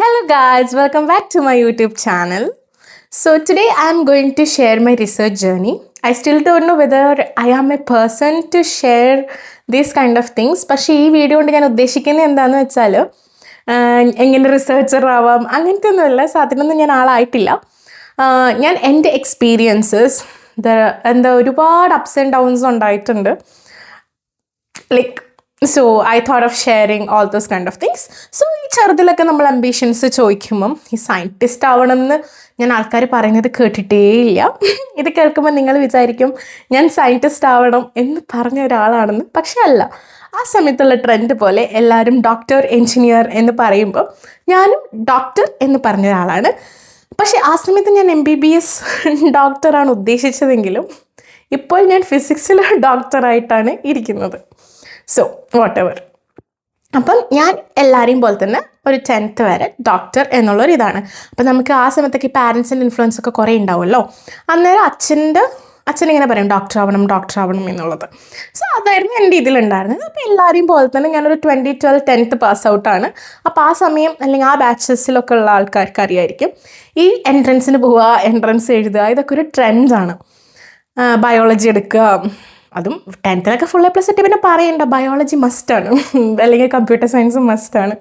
Hello guys, welcome back to my YouTube channel. So today I'm going to share my research journey. I still don't know whether I am a person to share these kind of things. പക്ഷേ ഈ video കൊണ്ട് ഞാൻ ഉദ്ദേശിക്കുന്നത് എന്താണെന്ന് വെച്ചാൽ എങ്ങനെ researcher ആവാം അങ്ങനത്തെ ഒന്നുമല്ല. അതിനൊന്നും ഞാൻ ആളായിട്ടില്ല. ഞാൻ എൻ്റെ എക്സ്പീരിയൻസസ് എന്താ ഒരുപാട് അപ്സ് ആൻഡ് ഡൗൺസ് ഉണ്ടായിട്ടുണ്ട്. Like so I thought of sharing all those kind of things. So ഈ ചെറുതിലൊക്കെ നമ്മൾ അംബിഷൻസ് ചോദിക്കുമ്പം ഈ സയൻറ്റിസ്റ്റ് ആവണം എന്ന് ഞാൻ ആൾക്കാർ പറയുന്നത് കേട്ടിട്ടേയില്ല. ഇത് കേൾക്കുമ്പോൾ നിങ്ങൾ വിചാരിക്കും ഞാൻ സയൻറ്റിസ്റ്റ് ആവണം എന്ന് പറഞ്ഞ ഒരാളാണെന്ന്. പക്ഷെ അല്ല. ആ സമയത്തുള്ള ട്രെൻഡ് പോലെ എല്ലാവരും ഡോക്ടർ, എൻജിനീയർ എന്ന് പറയുമ്പോൾ ഞാനും ഡോക്ടർ എന്ന് പറഞ്ഞ ഒരാളാണ്. പക്ഷേ ആ സമയത്ത് ഞാൻ MBBS ഡോക്ടറാണ് ഉദ്ദേശിച്ചതെങ്കിലും ഇപ്പോൾ ഞാൻ ഫിസിക്സിൽ ഡോക്ടറായിട്ടാണ് ഇരിക്കുന്നത്. So what ever. അപ്പം ഞാൻ എല്ലാവരെയും പോലെ തന്നെ ഒരു 10th വരെ ഡോക്ടർ എന്നുള്ളൊരു ഇതാണ്. അപ്പം നമുക്ക് ആ സമയത്തൊക്കെ പാരൻസിൻ്റെ ഇൻഫ്ലുവൻസ് ഒക്കെ കുറേ ഉണ്ടാവുമല്ലോ. അന്നേരം അച്ഛനിങ്ങനെ പറയും ഡോക്ടർ ആവണം എന്നുള്ളത്. സോ അതായിരുന്നു എൻ്റെ ഇതിലുണ്ടായിരുന്നത്. അപ്പോൾ എല്ലാവരെയും പോലെ തന്നെ ഞാനൊരു 2012 10th പാസ് ഔട്ടാണ്. അപ്പോൾ ആ സമയം അല്ലെങ്കിൽ ആ ബാച്ചസിലൊക്കെ ഉള്ള ആൾക്കാർക്ക് അറിയായിരിക്കും ഈ എൻട്രൻസിന് പോവുക, എൻട്രൻസ് എഴുതുക, ഇതൊക്കെ ഒരു ട്രെൻഡാണ്. ബയോളജി എടുക്കുക, അതും 10th ഫുൾ A+ കിട്ടി പിന്നെ പറയണ്ട, ബയോളജി മസ്റ്റാണ് അല്ലെങ്കിൽ കമ്പ്യൂട്ടർ സയൻസ് മസ്റ്റാണ്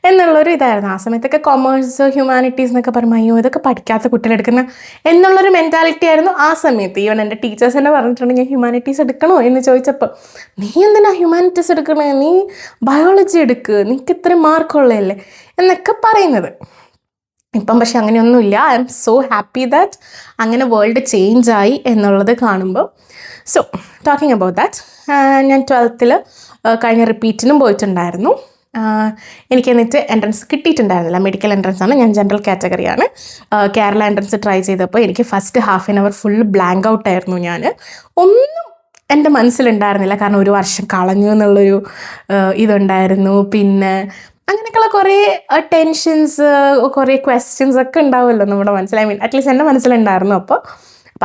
എന്നുള്ളൊരു ഇതായിരുന്നു. ആ സമയത്തൊക്കെ കൊമേഴ്സ്, ഹ്യൂമാനിറ്റീസ് എന്നൊക്കെ പറയുമ്പോൾ അയ്യോ ഇതൊക്കെ പഠിക്കാത്ത കുട്ടികളെടുക്കുന്ന എന്നുള്ളൊരു മെൻറ്റാലിറ്റി ആയിരുന്നു ആ സമയത്ത്. ഈവൻ എൻ്റെ ടീച്ചേഴ്സ് തന്നെ പറഞ്ഞിട്ടുണ്ട് ഞാൻ ഹ്യൂമാനിറ്റീസ് എടുക്കണോ എന്ന് ചോദിച്ചപ്പോൾ നീ എന്തിനാ ഹ്യൂമാനിറ്റീസ് എടുക്കണേ, നീ ബയോളജി എടുക്ക്, നിനക്ക് ഇത്രയും മാർക്കുള്ളതല്ലേ എന്നൊക്കെ പറയുന്നത്. ഇപ്പം പക്ഷെ അങ്ങനെയൊന്നുമില്ല. I M so happy that അങ്ങനെ വേൾഡ് ചേഞ്ച് ആയി എന്നുള്ളത് കാണുമ്പോൾ. സോ ടോക്കിംഗ് അബൌട്ട് ദാറ്റ്, ഞാൻ 12th കഴിഞ്ഞ റിപ്പീറ്റിനും പോയിട്ടുണ്ടായിരുന്നു. എനിക്ക് എന്നിട്ട് എൻട്രൻസ് കിട്ടിയിട്ടുണ്ടായിരുന്നില്ല. മെഡിക്കൽ എൻട്രൻസ് ആണ്, ഞാൻ ജനറൽ കാറ്റഗറിയാണ്. കേരള എൻട്രൻസ് ട്രൈ ചെയ്തപ്പോൾ എനിക്ക് first half an hour full blank ഔട്ടായിരുന്നു. ഞാൻ ഒന്നും എൻ്റെ മനസ്സിലുണ്ടായിരുന്നില്ല, കാരണം ഒരു വർഷം കളഞ്ഞു എന്നുള്ളൊരു ഇതുണ്ടായിരുന്നു. പിന്നെ അങ്ങനെയൊക്കെയുള്ള കുറേ ടെൻഷൻസ്, കുറേ ക്വസ്റ്റ്യൻസ് ഒക്കെ ഉണ്ടാവുമല്ലോ നമ്മുടെ മനസ്സിൽ. ഐ മീൻ അറ്റ്ലീസ്റ്റ് എൻ്റെ മനസ്സിലുണ്ടായിരുന്നു. അപ്പോൾ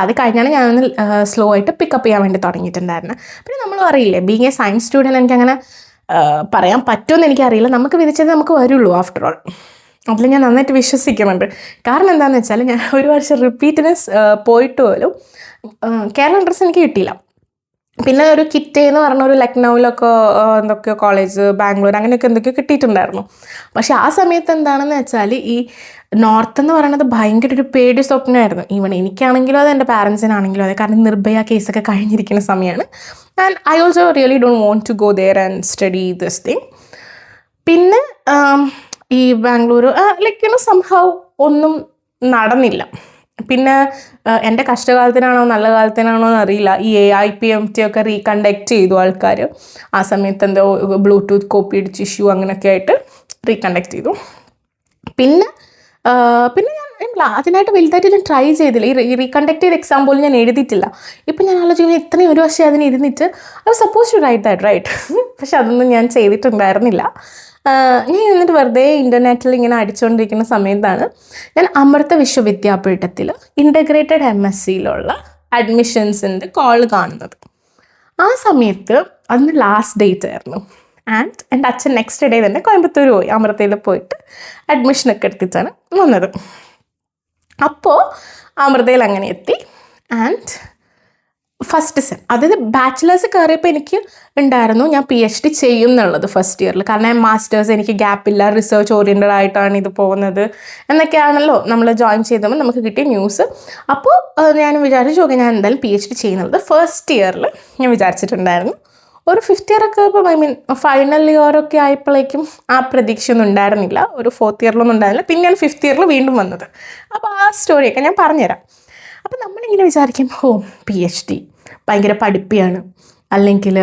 അത് കഴിഞ്ഞാണ് ഞാനൊന്ന് സ്ലോ ആയിട്ട് പിക്കപ്പ് ചെയ്യാൻ വേണ്ടി തുടങ്ങിയിട്ടുണ്ടായിരുന്നത്. പിന്നെ നമ്മൾ അറിയില്ലേ, ബീങ് എ സയൻസ് സ്റ്റുഡൻറ്റ് എനിക്കങ്ങനെ പറയാൻ പറ്റുമെന്ന് എനിക്കറിയില്ല. നമുക്ക് വിധിച്ചത് നമുക്ക് വരുള്ളൂ ആഫ്റ്റർ ഓൾ. അതിൽ ഞാൻ നന്നായിട്ട് വിശ്വസിക്കുന്നുണ്ട്. കാരണം എന്താണെന്ന് വെച്ചാൽ ഞാൻ ഒരു വർഷം റിപ്പീറ്റിന് പോയിട്ട് പോലും കേരള എൻട്രൻസ് എനിക്ക് കിട്ടിയില്ല. പിന്നെ ഒരു കിറ്റേ എന്ന് പറഞ്ഞ ഒരു ലക്നൗവിലൊക്കെ എന്തൊക്കെയോ കോളേജ്, ബാംഗ്ലൂർ അങ്ങനെയൊക്കെ എന്തൊക്കെയോ കിട്ടിയിട്ടുണ്ടായിരുന്നു. പക്ഷേ ആ സമയത്ത് എന്താണെന്ന് വെച്ചാൽ ഈ നോർത്ത് എന്ന് പറയുന്നത് ഭയങ്കര ഒരു പേടി സ്വപ്നമായിരുന്നു. ഈവൻ എനിക്കാണെങ്കിലും അത് എൻ്റെ പാരൻസിനാണെങ്കിലും അതെ, കാരണം നിർഭയ കേസൊക്കെ കഴിഞ്ഞിരിക്കുന്ന സമയമാണ്. And I also really don't want to go there and study this thing. പിന്നെ ഈ ബാംഗ്ലൂർ സംഹൗ ഒന്നും നടന്നില്ല. പിന്നെ എൻ്റെ കഷ്ടകാലത്തിനാണോ നല്ല കാലത്തിനാണോ എന്നറിയില്ല, ഈ AIPMT ഒക്കെ റീകണ്ടക്ട് ചെയ്തു ആൾക്കാർ. ആ സമയത്ത് എന്തോ ബ്ലൂടൂത്ത് കോപ്പി അടിച്ച് ഇഷ്യൂ അങ്ങനെയൊക്കെ ആയിട്ട് റീകണ്ടക്ട് ചെയ്തു. പിന്നെ ഞാൻ അതിനായിട്ട് വലുതായിട്ട് ഞാൻ ട്രൈ ചെയ്തില്ല. ഈ റീകണ്ടക്ട് ചെയ്ത എക്സാം പോലും ഞാൻ എഴുതിയിട്ടില്ല. ഇപ്പം ഞാൻ ആലോചിക്കുന്നത് ഇത്രയും ഒരു വർഷം അതിന് ഇരുന്നിട്ട് I suppose to write that right. പക്ഷെ അതൊന്നും ഞാൻ ചെയ്തിട്ടുണ്ടായിരുന്നില്ല. ഞാൻ എന്നിട്ട് വെറുതെ ഇൻ്റർനെറ്റിൽ ഇങ്ങനെ അടിച്ചുകൊണ്ടിരിക്കുന്ന സമയത്താണ് ഞാൻ അമൃത വിശ്വവിദ്യാപീഠത്തിൽ ഇൻ്റഗ്രേറ്റഡ് MSCയിലുള്ള അഡ്മിഷൻസിൻ്റെ കോൾ കാണുന്നത്. ആ സമയത്ത് അന്ന് ലാസ്റ്റ് ഡേറ്റ് ആയിരുന്നു. ആൻഡ് എൻ്റെ അച്ഛൻ നെക്സ്റ്റ് ഡേ തന്നെ കോയമ്പത്തൂർ പോയി, അമൃതയിൽ പോയിട്ട് അഡ്മിഷനൊക്കെ എടുത്തിട്ടാണ് വന്നത്. അപ്പോൾ അമൃതയിൽ അങ്ങനെ എത്തി. ആൻഡ് ഫസ്റ്റ് സെം, അതായത് ബാച്ചിലേഴ്സ് കയറിയപ്പോൾ എനിക്ക് ഉണ്ടായിരുന്നു ഞാൻ PhD ചെയ്യും എന്നുള്ളത് ഫസ്റ്റ് ഇയറിൽ. കാരണം മാസ്റ്റേഴ്സ് എനിക്ക് ഗ്യാപ്പില്ല, റിസർച്ച് ഓറിയൻറ്റഡ് ആയിട്ടാണ് ഇത് പോകുന്നത് എന്നൊക്കെയാണല്ലോ നമ്മൾ ജോയിൻ ചെയ്തപ്പോൾ നമുക്ക് കിട്ടിയ ന്യൂസ്. അപ്പോൾ ഞാൻ വിചാരിച്ചു ഓക്കെ ഞാൻ എന്തായാലും PhD ചെയ്യുന്നുള്ളത് ഫസ്റ്റ് ഇയറിൽ ഞാൻ വിചാരിച്ചിട്ടുണ്ടായിരുന്നു. ഒരു 5th ഇയർ ഒക്കെ ഇപ്പോൾ ഐ മീൻ ഫൈനൽ ഇയറൊക്കെ ആയപ്പോഴേക്കും ആ പ്രതീക്ഷയൊന്നും ഉണ്ടായിരുന്നില്ല. ഒരു 4th ഇയറിലൊന്നും ഉണ്ടായിരുന്നില്ല. പിന്നെയാണ് 5th ഇയറിൽ വീണ്ടും വന്നത്. അപ്പോൾ ആ സ്റ്റോറിയൊക്കെ ഞാൻ പറഞ്ഞുതരാം. അപ്പോൾ നമ്മളിങ്ങനെ വിചാരിക്കും PhD ഭയങ്കര പഠിപ്പിയാണ്, അല്ലെങ്കിൽ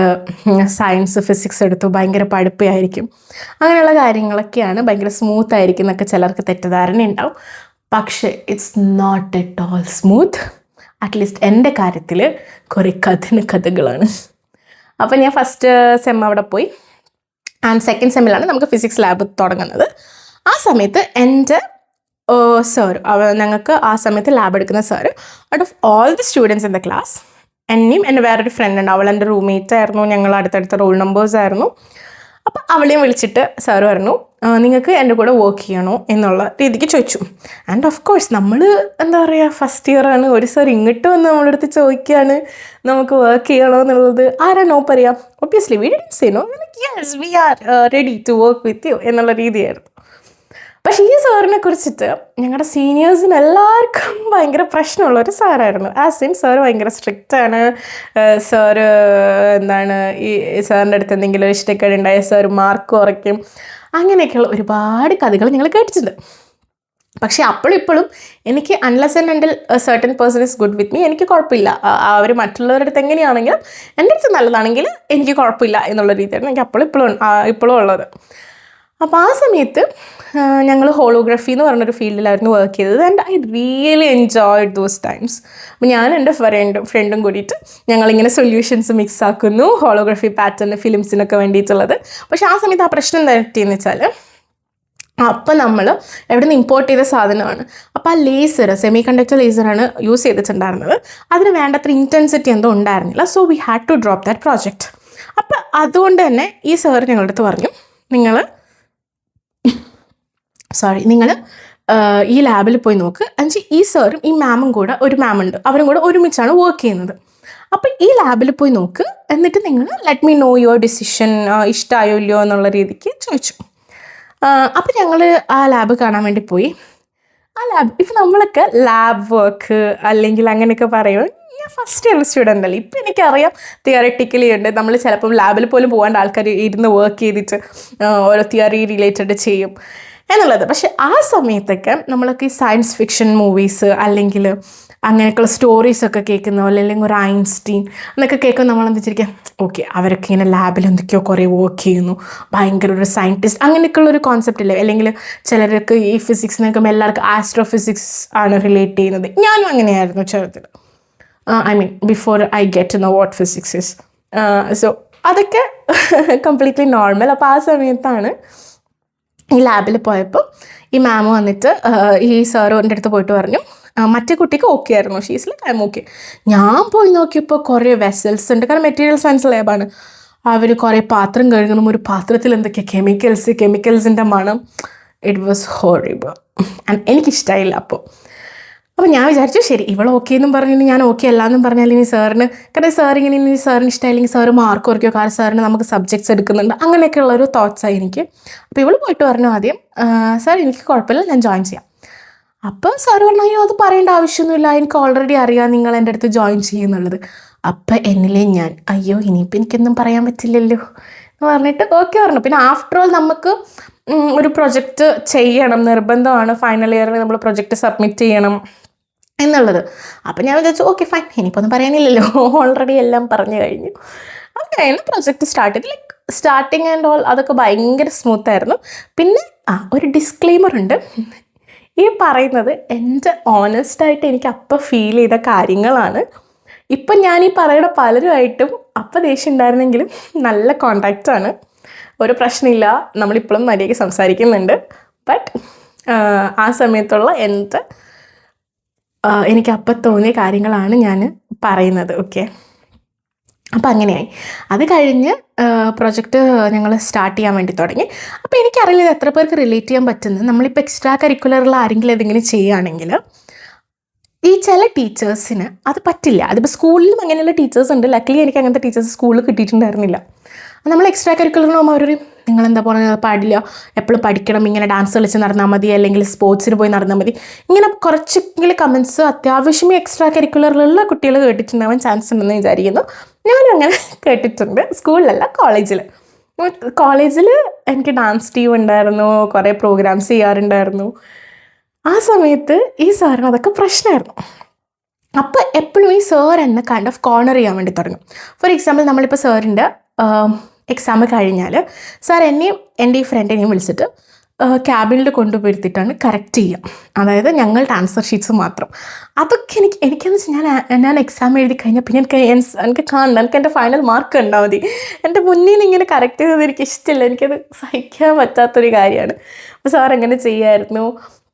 സയൻസ് ഫിസിക്സ് എടുത്തു ഭയങ്കര പഠിപ്പിയായിരിക്കും, അങ്ങനെയുള്ള കാര്യങ്ങളൊക്കെയാണ്, ഭയങ്കര സ്മൂത്ത് ആയിരിക്കും എന്നൊക്കെ ചിലർക്ക് തെറ്റിദ്ധാരണ ഉണ്ടാവും. പക്ഷേ it's not at all smooth. At least എൻ്റെ കാര്യത്തിൽ കുറേ കഥകളാണ്. അപ്പോൾ ഞാൻ ഫസ്റ്റ് സെം അവിടെ പോയി. ആൻഡ് സെക്കൻഡ് സെമ്മിലാണ് നമുക്ക് ഫിസിക്സ് ലാബ് തുടങ്ങുന്നത്. ആ സമയത്ത് എൻ്റെ സാർ, ഞങ്ങൾക്ക് ആ സമയത്ത് ലാബ് എടുക്കുന്ന sir out of all the students in the class, എന്നെയും എൻ്റെ വേറൊരു ഫ്രണ്ട് ഉണ്ട്, അവൾ എൻ്റെ റൂംമേറ്റ് ആയിരുന്നു, ഞങ്ങൾ അടുത്തടുത്ത റോൾ നമ്പേഴ്സ് ആയിരുന്നു. അപ്പോൾ അവളെയും വിളിച്ചിട്ട് സാറ് പറഞ്ഞു നിങ്ങൾക്ക് എൻ്റെ കൂടെ വർക്ക് ചെയ്യണോ എന്നുള്ള രീതിക്ക് ചോദിച്ചു. ആൻഡ് ഓഫ് കോഴ്സ് നമ്മൾ എന്താ പറയുക, ഫസ്റ്റ് ഇയർ ആണ്, ഒരു സാർ ഇങ്ങോട്ട് വന്ന് നമ്മുടെ അടുത്ത് ചോദിക്കുകയാണ് നമുക്ക് വർക്ക് ചെയ്യണോ എന്നുള്ളത്. ആരാ നോ പറയാം? Obviously we didn't say no, yes we are ready to work with you എന്നുള്ള രീതിയായിരുന്നു. പക്ഷേ ഈ സാറിനെ കുറിച്ചിട്ട് ഞങ്ങളുടെ സീനിയേഴ്സിന് എല്ലാവർക്കും ഭയങ്കര പ്രശ്നമുള്ള ഒരു സാറായിരുന്നു. ആസ് ഇൻ സാറ് ഭയങ്കര സ്ട്രിക്റ്റാണ്. സാറ് എന്താണ്, ഈ സാറിൻ്റെ അടുത്ത് എന്തെങ്കിലും ഇഷ്ടക്കേട് ഉണ്ടായ സാറ് മാർക്ക് കുറയ്ക്കും. അങ്ങനെയൊക്കെയുള്ള ഒരുപാട് കഥകൾ ഞങ്ങൾ കേട്ടിട്ടുണ്ട്. പക്ഷേ അപ്പോഴും എനിക്ക് unless and until certain person is good with me എനിക്ക് കുഴപ്പമില്ല. അവർ മറ്റുള്ളവരുടെ അടുത്ത് എങ്ങനെയാണെങ്കിലും എൻ്റെ അടുത്ത് നല്ലതാണെങ്കിൽ എനിക്ക് കുഴപ്പമില്ല എന്നുള്ള രീതിയാണ് എനിക്ക് ഇപ്പോഴും ഉള്ളത്. അപ്പോൾ ആ സമയത്ത് ഞങ്ങൾ ഹോളോഗ്രാഫി എന്ന് പറഞ്ഞൊരു ഫീൽഡിലായിരുന്നു വർക്ക് ചെയ്തത്. And I really enjoyed those times. അപ്പോൾ ഞാൻ എൻ്റെ ഫ്രണ്ടും കൂടിയിട്ട് ഞങ്ങളിങ്ങനെ സൊല്യൂഷൻസ് മിക്സ് ആക്കുന്നു, ഹോളോഗ്രാഫി പാറ്റേൺ ഫിലിംസിനൊക്കെ വേണ്ടിയിട്ടുള്ളത്. പക്ഷേ ആ സമയത്ത് ആ പ്രശ്നം എന്താ പറ്റിയെന്ന് വെച്ചാൽ, അപ്പം നമ്മൾ എവിടെ നിന്ന് ഇമ്പോർട്ട് ചെയ്ത സാധനമാണ്. അപ്പോൾ ആ ലേസർ, സെമി കണ്ടക്ടർ ലേസറാണ് യൂസ് ചെയ്തിട്ടുണ്ടായിരുന്നത്. അതിന് വേണ്ടത്ര ഇൻറ്റൻസിറ്റി എന്തോ ഉണ്ടായിരുന്നില്ല. So we had to drop that project. അപ്പോൾ അതുകൊണ്ട് തന്നെ ഈ സാർ ഞങ്ങളുടെ അടുത്ത് പറഞ്ഞു, നിങ്ങൾ ഈ ലാബിൽ പോയി നോക്ക്. എന്നുവെച്ചാൽ ഈ സാറും ഈ മാമും കൂടെ, ഒരു മാമുണ്ട്, അവരും കൂടെ ഒരുമിച്ചാണ് വർക്ക് ചെയ്യുന്നത്. അപ്പോൾ ഈ ലാബിൽ പോയി നോക്ക്, എന്നിട്ട് നിങ്ങൾ let me no your decision, ഇഷ്ടമായോ ഇല്ലയോ എന്നുള്ള രീതിക്ക് ചോദിച്ചു. അപ്പോൾ ഞങ്ങൾ ആ ലാബ് കാണാൻ വേണ്ടി പോയി. ആ ലാബ് ഇപ്പം നമ്മളൊക്കെ ലാബ് വർക്ക് അല്ലെങ്കിൽ അങ്ങനെയൊക്കെ പറയുമ്പോൾ ഞാൻ ഫസ്റ്റ് ഇയർ സ്റ്റുഡൻ്റ് അല്ലേ, ഇപ്പം എനിക്കറിയാം തിയററ്റിക്കലി ഉണ്ട്, നമ്മൾ ചിലപ്പം ലാബിൽ പോലും പോകാണ്ട് ആൾക്കാർ ഇരുന്ന് വർക്ക് ചെയ്തിട്ട് ഓരോ തിയറി റിലേറ്റഡ് ചെയ്യും എന്നുള്ളത്. പക്ഷെ ആ സമയത്തൊക്കെ നമ്മളൊക്കെ ഈ സയൻസ് ഫിക്ഷൻ മൂവീസ് അല്ലെങ്കിൽ അങ്ങനെയൊക്കെയുള്ള സ്റ്റോറീസൊക്കെ കേൾക്കുന്ന പോലെ, അല്ലെങ്കിൽ ഒരു ഐൻസ്റ്റീൻ എന്നൊക്കെ കേൾക്കുമ്പോൾ നമ്മളെന്താ വെച്ചിരിക്കുക, ഓക്കെ അവരൊക്കെ ഇങ്ങനെ ലാബിൽ എന്തൊക്കെയോ കുറേ വർക്ക് ചെയ്യുന്നു, ഭയങ്കര ഒരു സയൻറ്റിസ്റ്റ്, അങ്ങനെയൊക്കെയുള്ളൊരു കോൺസെപ്റ്റ് ഇല്ലേ. അല്ലെങ്കിൽ ചിലർക്ക് ഈ ഫിസിക്സ് നോക്കുമ്പോൾ എല്ലാവർക്കും ആസ്ട്രോഫിസിക്സ് ആണ് റിലേറ്റ് ചെയ്യുന്നത്. ഞാനും അങ്ങനെയായിരുന്നു ചെറുതിൽ. I mean before I get to know what physics is. So അതൊക്കെ കംപ്ലീറ്റ്ലി നോർമൽ. അപ്പോൾ ആ സമയത്താണ് ഈ ലാബിൽ പോയപ്പോൾ ഈ മാം വന്നിട്ട് ഈ സാറിൻ്റെ അടുത്ത് പോയിട്ട് പറഞ്ഞു, മറ്റേ കുട്ടിക്ക് ഓക്കെ ആയിരുന്നു, she's like I M okay. ഞാൻ പോയി നോക്കിയപ്പോൾ കുറേ വെസൽസ് ഉണ്ട്, കാരണം മെറ്റീരിയൽ സയൻസ് ലാബാണ്. അവർ കുറേ പാത്രം കഴുകണം, ഒരു പാത്രത്തിൽ എന്തൊക്കെയാണ് കെമിക്കൽസിൻ്റെ മണം. ഇറ്റ് വാസ് ഹോറിബിൾ ആൻഡ് എനിക്കിഷ്ടമായില്ല. അപ്പോൾ ഞാൻ വിചാരിച്ചു ശരി, ഇവൾ ഓക്കെ എന്നും പറഞ്ഞു, ഞാൻ ഓക്കെ അല്ല എന്നും പറഞ്ഞാൽ ഇനി സാറിന്, കാരണം സാറിങ്ങനെ ഇനി സാറിന് ഇഷ്ടമായില്ലെങ്കിൽ സാറ് മാർക്ക് കുറയ്ക്കോ, കാരണം സാറിന് നമുക്ക് സബ്ജക്ട്സ് എടുക്കുന്നുണ്ട്, അങ്ങനെയൊക്കെയുള്ളൊരു തോട്ട്സായി എനിക്ക്. അപ്പോൾ ഇവൾ പോയിട്ട് പറഞ്ഞു ആദ്യം, സാർ എനിക്ക് കുഴപ്പമില്ല, ഞാൻ ജോയിൻ ചെയ്യാം. അപ്പോൾ സാറ് പറഞ്ഞു, അയ്യോ അത് പറയേണ്ട ആവശ്യമൊന്നുമില്ല, എനിക്ക് ഓൾറെഡി അറിയാം നിങ്ങൾ എൻ്റെ അടുത്ത് ജോയിൻ ചെയ്യുന്നുള്ളത്. അപ്പം എന്നിലേ ഞാൻ, അയ്യോ ഇനിയിപ്പോൾ എനിക്കൊന്നും പറയാൻ പറ്റില്ലല്ലോ എന്ന് പറഞ്ഞിട്ട് ഓക്കെ പറഞ്ഞു. പിന്നെ ആഫ്റ്റർ ഓൾ നമുക്ക് ഒരു പ്രൊജക്റ്റ് ചെയ്യണം, നിർബന്ധമാണ്, ഫൈനൽ ഇയറിൽ നമ്മൾ പ്രൊജക്റ്റ് സബ്മിറ്റ് ചെയ്യണം എന്നുള്ളത്. അപ്പം ഞാൻ വിചാരിച്ചു ഓക്കെ ഫൈൻ, ഇനിയിപ്പോൾ ഒന്നും പറയാനില്ലല്ലോ, ഓൾറെഡി എല്ലാം പറഞ്ഞു കഴിഞ്ഞു. അങ്ങനെയാണ് പ്രൊജക്റ്റ് സ്റ്റാർട്ട് ചെയ്ത്. ലൈക്ക് സ്റ്റാർട്ടിങ് ആൻഡ് ഓൾ അതൊക്കെ ഭയങ്കര സ്മൂത്തായിരുന്നു. പിന്നെ ഒരു ഡിസ്ക്ലെയിമർ ഉണ്ട്, ഈ പറയുന്നത് എൻ്റെ ഓണസ്റ്റായിട്ട് എനിക്ക് അപ്പം ഫീൽ ചെയ്ത കാര്യങ്ങളാണ്. ഇപ്പം ഞാൻ ഈ പറയുന്ന പലരുമായിട്ടും അപ്പം ദേഷ്യം ഉണ്ടായിരുന്നെങ്കിലും നല്ല കോണ്ടാക്റ്റാണ്, ഒരു പ്രശ്നമില്ല, നമ്മളിപ്പോഴും മര്യാദയ്ക്ക് സംസാരിക്കുന്നുണ്ട്. ബട്ട് ആ സമയത്തുള്ള എനിക്ക് അപ്പം തോന്നിയ കാര്യങ്ങളാണ് ഞാൻ പറയുന്നത്. ഓക്കെ, അപ്പോൾ അങ്ങനെയായി. അത് കഴിഞ്ഞ് പ്രൊജക്റ്റ് ഞങ്ങൾ സ്റ്റാർട്ട് ചെയ്യാൻ വേണ്ടി തുടങ്ങി. അപ്പോൾ എനിക്കറിയില്ല ഇത് എത്ര പേർക്ക് റിലേറ്റ് ചെയ്യാൻ പറ്റുന്നത്. നമ്മളിപ്പോൾ എക്സ്ട്രാ കരിക്കുലറിൽ ആരെങ്കിലും എന്തെങ്കിലും ചെയ്യുകയാണെങ്കിൽ ഈ ചില ടീച്ചേഴ്സിന് അത് പറ്റില്ല. അതിപ്പോൾ സ്കൂളിലും അങ്ങനെയുള്ള ടീച്ചേഴ്സ് ഉണ്ട്. ലക്കിലി എനിക്ക് അങ്ങനത്തെ ടീച്ചേഴ്സ് സ്കൂളിൽ കിട്ടിയിട്ടുണ്ടായിരുന്നില്ല. നമ്മൾ എക്സ്ട്രാ കരിക്കുലറിന് പോകുമ്പോൾ അവർ നിങ്ങളെന്താ പറയുക, പാടില്ല, എപ്പോഴും പഠിക്കണം, ഇങ്ങനെ ഡാൻസ് കളിച്ച് നടന്നാൽ മതി, അല്ലെങ്കിൽ സ്പോർട്സിന് പോയി നടന്നാൽ മതി, ഇങ്ങനെ കുറച്ചെങ്കിലും കമൻസ് അത്യാവശ്യം എക്സ്ട്രാ കരിക്കുലറിലുള്ള കുട്ടികൾ കേട്ടിട്ടുണ്ടാവാൻ ചാൻസ് ഉണ്ടെന്ന് വിചാരിക്കുന്നു. ഞാനും അങ്ങനെ കേട്ടിട്ടുണ്ട്, സ്കൂളിലല്ല കോളേജിൽ എനിക്ക് ഡാൻസ് ടീം ഉണ്ടായിരുന്നു, കുറേ പ്രോഗ്രാംസ് ചെയ്യാറുണ്ടായിരുന്നു. ആ സമയത്ത് ഈ സാറിന് അതൊക്കെ പ്രശ്നമായിരുന്നു. അപ്പോൾ എപ്പോഴും ഈ സാർ എന്നെ കൈൻഡ് ഓഫ് കോർണർ ചെയ്യാൻ വേണ്ടി തുടങ്ങും. ഫോർ എക്സാമ്പിൾ നമ്മളിപ്പോൾ സാറിൻ്റെ എക്സാം കഴിഞ്ഞാൽ സാർ എന്നെയും എൻ്റെ ഈ ഫ്രണ്ടിനെയും വിളിച്ചിട്ട് ക്യാബിനിൽ കൊണ്ടുപോയിരുത്തിട്ടാണ് കറക്റ്റ് ചെയ്യുക. അതായത് ഞങ്ങളുടെ ആൻസർ ഷീറ്റ്സ് മാത്രം. അതൊക്കെ എനിക്കെന്ന് വെച്ചാൽ ഞാൻ എക്സാം എഴുതി കഴിഞ്ഞാൽ പിന്നെ എനിക്ക് കാണണം, എനിക്ക് എൻ്റെ ഫൈനൽ മാർക്ക് കണ്ടാൽ മതി. എൻ്റെ മുന്നിൽ നിന്ന് ഇങ്ങനെ കറക്റ്റ് ചെയ്തത് എനിക്ക് ഇഷ്ടമില്ല, എനിക്കത് സഹിക്കാൻ പറ്റാത്തൊരു കാര്യമാണ്. അപ്പോൾ സാർ അങ്ങനെ ചെയ്യായിരുന്നു.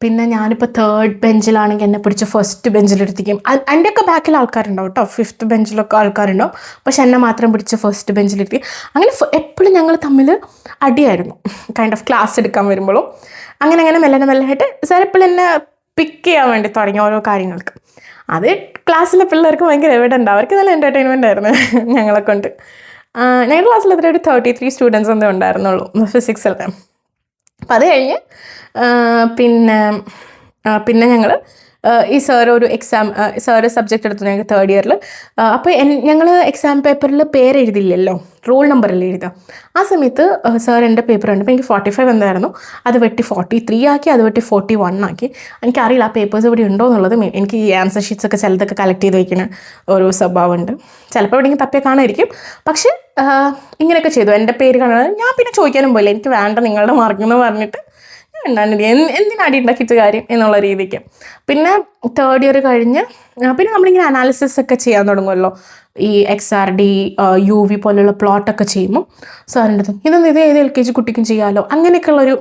പിന്നെ ഞാനിപ്പോൾ തേർഡ് ബെഞ്ചിലാണെങ്കിൽ എന്നെ പിടിച്ച് ഫസ്റ്റ് ബെഞ്ചിലെടുത്തിക്കും. എൻ്റെയൊക്കെ ബാക്കിൽ ആൾക്കാരുണ്ടാവും കേട്ടോ, ഫിഫ്ത്ത് ബെഞ്ചിലൊക്കെ ആൾക്കാരുണ്ടാവും, പക്ഷെ എന്നെ മാത്രം പിടിച്ച് ഫസ്റ്റ് ബെഞ്ചിലെത്തി. അങ്ങനെ എപ്പോഴും ഞങ്ങൾ തമ്മിൽ അടിയായിരുന്നു, കൈൻഡ് ഓഫ് ക്ലാസ് എടുക്കാൻ വരുമ്പോഴും. അങ്ങനെ മെല്ലനായിട്ട് സാർ എപ്പോഴും എന്നെ പിക്ക് ചെയ്യാൻ വേണ്ടി തുടങ്ങി ഓരോ കാര്യങ്ങൾക്ക്. അത് ക്ലാസ്സിലെ പിള്ളേർക്ക് ഭയങ്കര എവിഡൻ്റ്, അവർക്ക് നല്ല എൻ്റർടൈൻമെൻ്റ് ആയിരുന്നു ഞങ്ങളെ കൊണ്ട്. ഞങ്ങളുടെ ക്ലാസ്സിൽ എത്ര ഒരു 33 സ്റ്റുഡൻസ് എന്തേ ഉണ്ടായിരുന്നുള്ളൂ ഫിസിക്സിലത്തെ. അപ്പം അത് കഴിഞ്ഞ് പിന്നെ ഞങ്ങൾ ഈ സാർ ഒരു എക്സാം, സാറ് സബ്ജക്റ്റ് എടുത്തു ഞങ്ങൾക്ക് തേർഡ് ഇയറിൽ. അപ്പോൾ ഞങ്ങൾ എക്സാം പേപ്പറിൽ പേരെഴുതില്ലല്ലോ, റോൾ നമ്പറല്ലേ എഴുതുക. ആ സമയത്ത് സാർ എൻ്റെ പേപ്പർ കണ്ടപ്പോൾ എനിക്ക് 45 എന്തായിരുന്നു, അത് വെട്ടി 43 ആക്കി, അത് വെട്ടി 41 ആക്കി. എനിക്കറിയില്ല ആ പേപ്പേഴ്സ് ഇവിടെ ഉണ്ടോ എന്നുള്ളത്. എനിക്ക് ഈ ആൻസർ ഷീറ്റ്സൊക്കെ ചിലതൊക്കെ കളക്ട് ചെയ്ത് വയ്ക്കുന്ന ഒരു സ്വഭാവമുണ്ട്. ചിലപ്പോൾ എവിടെയെങ്കിലും തപ്പിയ കാണാമായിരിക്കും. പക്ഷേ ഇങ്ങനെയൊക്കെ ചെയ്തു. എൻ്റെ പേര് കാണാൻ ഞാൻ പിന്നെ ചോദിക്കാനും പോയില്ല, എനിക്ക് വേണ്ട നിങ്ങളുടെ മാർക്കെന്ന് പറഞ്ഞിട്ട് എന്തിനാടി ഉണ്ടാക്കിയിട്ട് കാര്യം എന്നുള്ള രീതിക്ക്. പിന്നെ തേർഡ് ഇയർ കഴിഞ്ഞ് പിന്നെ നമ്മളിങ്ങനെ അനാലിസിസ് ഒക്കെ ചെയ്യാൻ തുടങ്ങുമല്ലോ, ഈ XRD UV പോലുള്ള പ്ലോട്ടൊക്കെ ചെയ്യുമ്പോൾ സാറിൻ്റെ അടുത്ത് ഇതൊന്നും ഇത് ഏത് LKG കുട്ടിക്കും ചെയ്യാമല്ലോ, അങ്ങനെയൊക്കെയുള്ളൊരു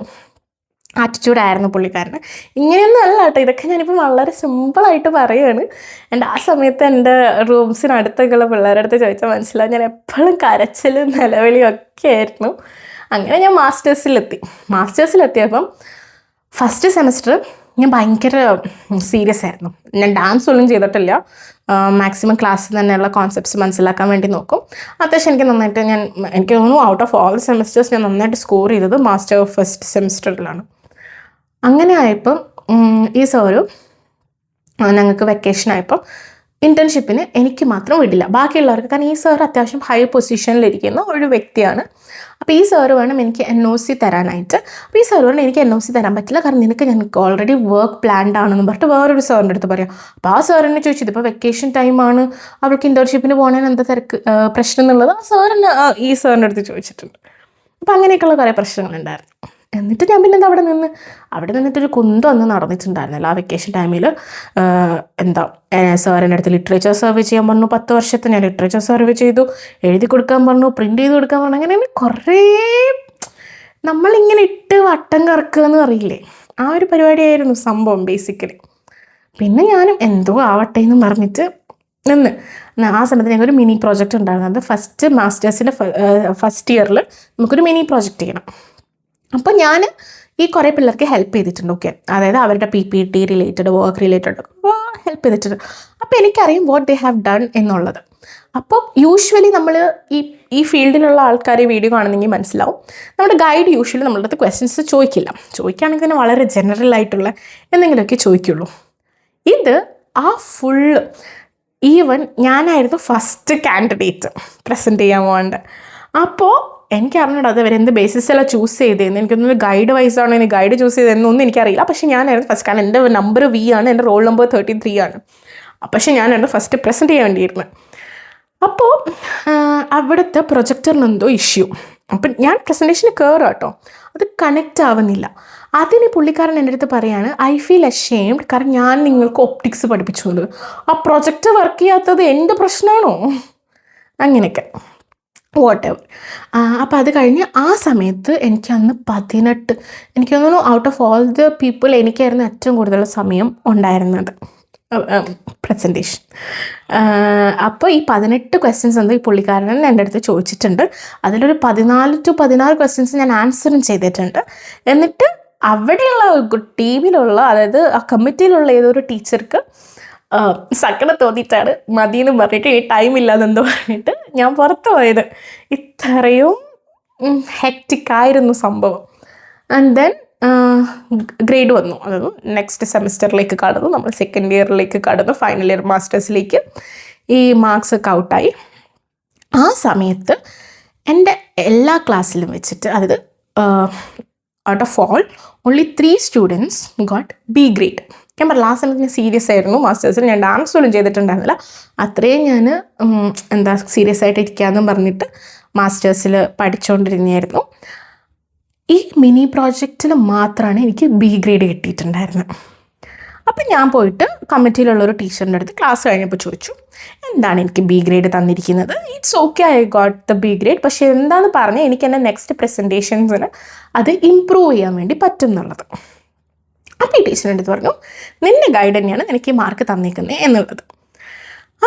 ആറ്റിറ്റ്യൂഡായിരുന്നു പുള്ളിക്കാരന്. ഇങ്ങനെയൊന്നും അല്ല കേട്ടോ, ഇതൊക്കെ ഞാനിപ്പോൾ വളരെ സിമ്പിളായിട്ട് പറയുകയാണ്. ആ സമയത്ത് എൻ്റെ റൂംസിനടുത്തൊക്കെയുള്ള പിള്ളേരുടെ അടുത്ത് ചോദിച്ചാൽ മനസ്സിലാവും, ഞാൻ എപ്പോഴും കരച്ചിലും നിലവിളിയും ഒക്കെ ആയിരുന്നു. അങ്ങനെ ഞാൻ മാസ്റ്റേഴ്സിലെത്തിയപ്പം ഫസ്റ്റ് സെമസ്റ്റർ ഞാൻ ഭയങ്കര സീരിയസ് ആയിരുന്നു. ഞാൻ ഡാൻസ് ഒന്നും ചെയ്തിട്ടില്ല, മാക്സിമം ക്ലാസ്സിൽ തന്നെയുള്ള കോൺസെപ്റ്റ്സ് മനസ്സിലാക്കാൻ വേണ്ടി നോക്കും. അത്യാവശ്യം എനിക്ക് തോന്നുന്നു ഔട്ട് ഓഫ് ഓൾ സെമസ്റ്റേഴ്സ് ഞാൻ നന്നായിട്ട് സ്കോർ ചെയ്തത് മാസ്റ്റർ ഫസ്റ്റ് സെമസ്റ്ററിലാണ്. അങ്ങനെ ആയപ്പം ഈ സാറ് ഞങ്ങൾക്ക് വെക്കേഷൻ ആയപ്പോൾ ഇൻറ്റേൺഷിപ്പിന് എനിക്ക് മാത്രം വിടില്ല, ബാക്കിയുള്ളവർക്ക്. കാരണം ഈ സാർ അത്യാവശ്യം ഹൈ പൊസിഷനിലിരിക്കുന്ന ഒരു വ്യക്തിയാണ്. അപ്പോൾ ഈ സാറ് വേണം എനിക്ക് NOC തരാനായിട്ട്. അപ്പോൾ ഈ സാർ വേണം എനിക്ക് NOC തരാൻ പറ്റില്ല, കാരണം ഞങ്ങൾക്ക് ഓൾറെഡി വർക്ക് പ്ലാൻഡ് ആണെന്ന് പറഞ്ഞിട്ട് വേറൊരു സാറിൻ്റെ അടുത്ത് പറയാം. അപ്പോൾ ആ സാറിനെ ചോദിച്ചത് ഇപ്പോൾ വെക്കേഷൻ ടൈമാണ്, അവൾക്ക് ഇൻറ്റേൺഷിപ്പിന് പോകണേന് എന്താ പ്രശ്നം എന്നുള്ളത് ഈ സാറിൻ്റെ അടുത്ത് ചോദിച്ചിട്ടുണ്ട്. അപ്പോൾ അങ്ങനെയൊക്കെയുള്ള കുറേ പ്രശ്നങ്ങളുണ്ടായിരുന്നു. എന്നിട്ട് ഞാൻ പിന്നെ അവിടെ നിന്നിട്ടൊരു കുന്തം ഒന്നും നടന്നിട്ടുണ്ടായിരുന്നില്ല ആ വെക്കേഷൻ ടൈമിൽ. സാറിൻ്റെ അടുത്ത് ലിറ്ററേച്ചർ സർവേ ചെയ്യാൻ പറഞ്ഞു. 10 വർഷത്തെ ഞാൻ ലിറ്ററേച്ചർ സർവേ ചെയ്തു, എഴുതി കൊടുക്കാൻ പറഞ്ഞു, പ്രിൻ്റ് ചെയ്ത് കൊടുക്കാൻ പറഞ്ഞു. അങ്ങനെ കുറേ നമ്മളിങ്ങനെ ഇട്ട് വട്ടം കറക്കുക എന്ന് പറയില്ലേ, ആ ഒരു പരിപാടിയായിരുന്നു സംഭവം ബേസിക്കലി. പിന്നെ ഞാനും എന്തോ ആവട്ടെ എന്ന് പറഞ്ഞിട്ട് ആ സമയത്ത് ഞങ്ങൾക്കൊരു മിനി പ്രോജക്റ്റ് ഉണ്ടായിരുന്നത്. ഫസ്റ്റ് മാസ്റ്റേഴ്സിൻ്റെ ഫസ്റ്റ് ഇയറിൽ നമുക്കൊരു മിനി പ്രോജക്റ്റ് ചെയ്യണം. അപ്പോൾ ഞാൻ ഈ കുറേ പിള്ളേർക്ക് ഹെൽപ്പ് ചെയ്തിട്ടുണ്ട്. ഓക്കെ, അതായത് അവരുടെ PPT related, work related help ചെയ്തിട്ടുണ്ട്. അപ്പോൾ എനിക്കറിയാം വാട്ട് ദേ ഹാവ് ഡൺ എന്നുള്ളത്. അപ്പോൾ യൂഷ്വലി നമ്മൾ ഈ ഫീൽഡിലുള്ള ആൾക്കാർ വീഡിയോ കാണുന്നെങ്കിൽ മനസ്സിലാവും, നമ്മുടെ ഗൈഡ് യൂഷ്വലി നമ്മളുടെ അടുത്ത് ക്വസ്റ്റ്യൻസ് ചോദിക്കുകയാണെങ്കിൽ തന്നെ വളരെ ജനറൽ ആയിട്ടുള്ള എന്തെങ്കിലുമൊക്കെ ചോദിക്കുള്ളൂ. ഇത് ഫുള്ള് ഈവൻ ഞാനായിരുന്നു ഫസ്റ്റ് കാൻഡിഡേറ്റ് പ്രസൻറ്റ് ചെയ്യാൻ പോകേണ്ടത്. അപ്പോൾ എനിക്ക് അറിഞ്ഞൂടാ അത് അവരെന്ത് ബേസിസെല്ലാം ചൂസ് ചെയ്തതെന്ന്. എനിക്കൊന്നും ഗൈഡ് വൈസാണോ ഇനി ഗൈഡ് ചൂസ് ചെയ്തതെന്നൊന്നും എനിക്കറിയില്ല. പക്ഷേ ഞാനായിരുന്നു ഫസ്റ്റ്, കാരണം എൻ്റെ നമ്പർ V ആണ്, എൻ്റെ റോൾ നമ്പർ 33 ആണ്. പക്ഷേ ഞാനായിരുന്നു ഫസ്റ്റ് പ്രസൻറ്റ് ചെയ്യാൻ വേണ്ടിയിരുന്നത്. അപ്പോൾ അവിടുത്തെ പ്രൊജക്ടറിനെന്തോ ഇഷ്യൂ. അപ്പം ഞാൻ പ്രസൻറ്റേഷന് കയറുക കേട്ടോ, അത് കണക്റ്റ് ആവുന്നില്ല. അതിന് പുള്ളിക്കാരൻ എൻ്റെ അടുത്ത് പറയാണ്, I feel ashamed, കാരണം ഞാൻ നിങ്ങൾക്ക് ഒപ്റ്റിക്സ് പഠിപ്പിച്ചത്, ആ പ്രൊജക്റ്റ് വർക്ക് ചെയ്യാത്തത് എൻ്റെ പ്രശ്നമാണോ, അങ്ങനെയൊക്കെ whatever. അപ്പോൾ അത് കഴിഞ്ഞ് ആ സമയത്ത് എനിക്കന്ന് 18, എനിക്ക് തോന്നുന്നു out of all the people എനിക്കായിരുന്നു ഏറ്റവും കൂടുതൽ സമയം ഉണ്ടായിരുന്നത് പ്രസൻറ്റേഷൻ. അപ്പോൾ ഈ 18 ക്വസ്റ്റ്യൻസ് ഈ പുള്ളിക്കാരൻ എൻ്റെ അടുത്ത് ചോദിച്ചിട്ടുണ്ട്. അതിലൊരു 14 to 16 ക്വസ്റ്റ്യൻസ് ഞാൻ ആൻസറും ചെയ്തിട്ടുണ്ട്. എന്നിട്ട് അവിടെയുള്ള ടീമിലുള്ള, അതായത് ആ കമ്മിറ്റിയിലുള്ള ഏതൊരു ടീച്ചർക്ക് സങ്കടം തോന്നിയിട്ടാണ് മതിയെന്ന് പറഞ്ഞിട്ട് ഈ ടൈം ഇല്ലാതെന്തോ പറഞ്ഞിട്ട് ഞാൻ പുറത്തു പോയത്. ഇത്രയും ഹെക്റ്റിക്കായിരുന്നു സംഭവം. ആൻഡ് ദെൻ ഗ്രേഡ് വന്നു, അതായത് നെക്സ്റ്റ് സെമിസ്റ്ററിലേക്ക് കടന്നു, നമ്മൾ സെക്കൻഡ് ഇയറിലേക്ക് കടന്നു, ഫൈനൽ ഇയർ മാസ്റ്റേഴ്സിലേക്ക്. ഈ മാർക്സ് ഒക്കെ ഔട്ടായി. ആ സമയത്ത് എൻ്റെ എല്ലാ ക്ലാസ്സിലും വെച്ചിട്ട്, അതായത് out of all only 3 students got B grade. ഞാൻ പറഞ്ഞു ലാസ്റ്റ് സമയത്ത് ഞാൻ സീരിയസ് ആയിരുന്നു. മാസ്റ്റേഴ്സിൽ ഞാൻ ഡാൻസ് പോലും ചെയ്തിട്ടുണ്ടായിരുന്നില്ല, അത്രയും ഞാൻ സീരിയസ് ആയിട്ട് ഇരിക്കാമെന്നും പറഞ്ഞിട്ട് മാസ്റ്റേഴ്സിൽ പഠിച്ചുകൊണ്ടിരുന്നായിരുന്നു. ഈ മിനി പ്രോജക്റ്റിൽ മാത്രമാണ് എനിക്ക് B grade കിട്ടിയിട്ടുണ്ടായിരുന്നത്. അപ്പം ഞാൻ പോയിട്ട് കമ്മിറ്റിയിലുള്ളൊരു ടീച്ചറിൻ്റെ അടുത്ത് ക്ലാസ് കഴിഞ്ഞപ്പോൾ ചോദിച്ചു, എന്താണ് എനിക്ക് B grade തന്നിരിക്കുന്നത്? It's okay, I got the B grade. പക്ഷേ എന്താണെന്ന് പറഞ്ഞാൽ എനിക്ക് എൻ്റെ നെക്സ്റ്റ് പ്രസൻറ്റേഷൻസിന് അത് ഇമ്പ്രൂവ് ചെയ്യാൻ വേണ്ടി പറ്റും എന്നുള്ളത്. അപ്പോൾ ഈ ടീച്ചറിൻ്റെ അടുത്ത് പറഞ്ഞു, നിൻ്റെ ഗൈഡ് തന്നെയാണ് എനിക്ക് ഈ മാർക്ക് തന്നിരിക്കുന്നത് എന്നുള്ളത്.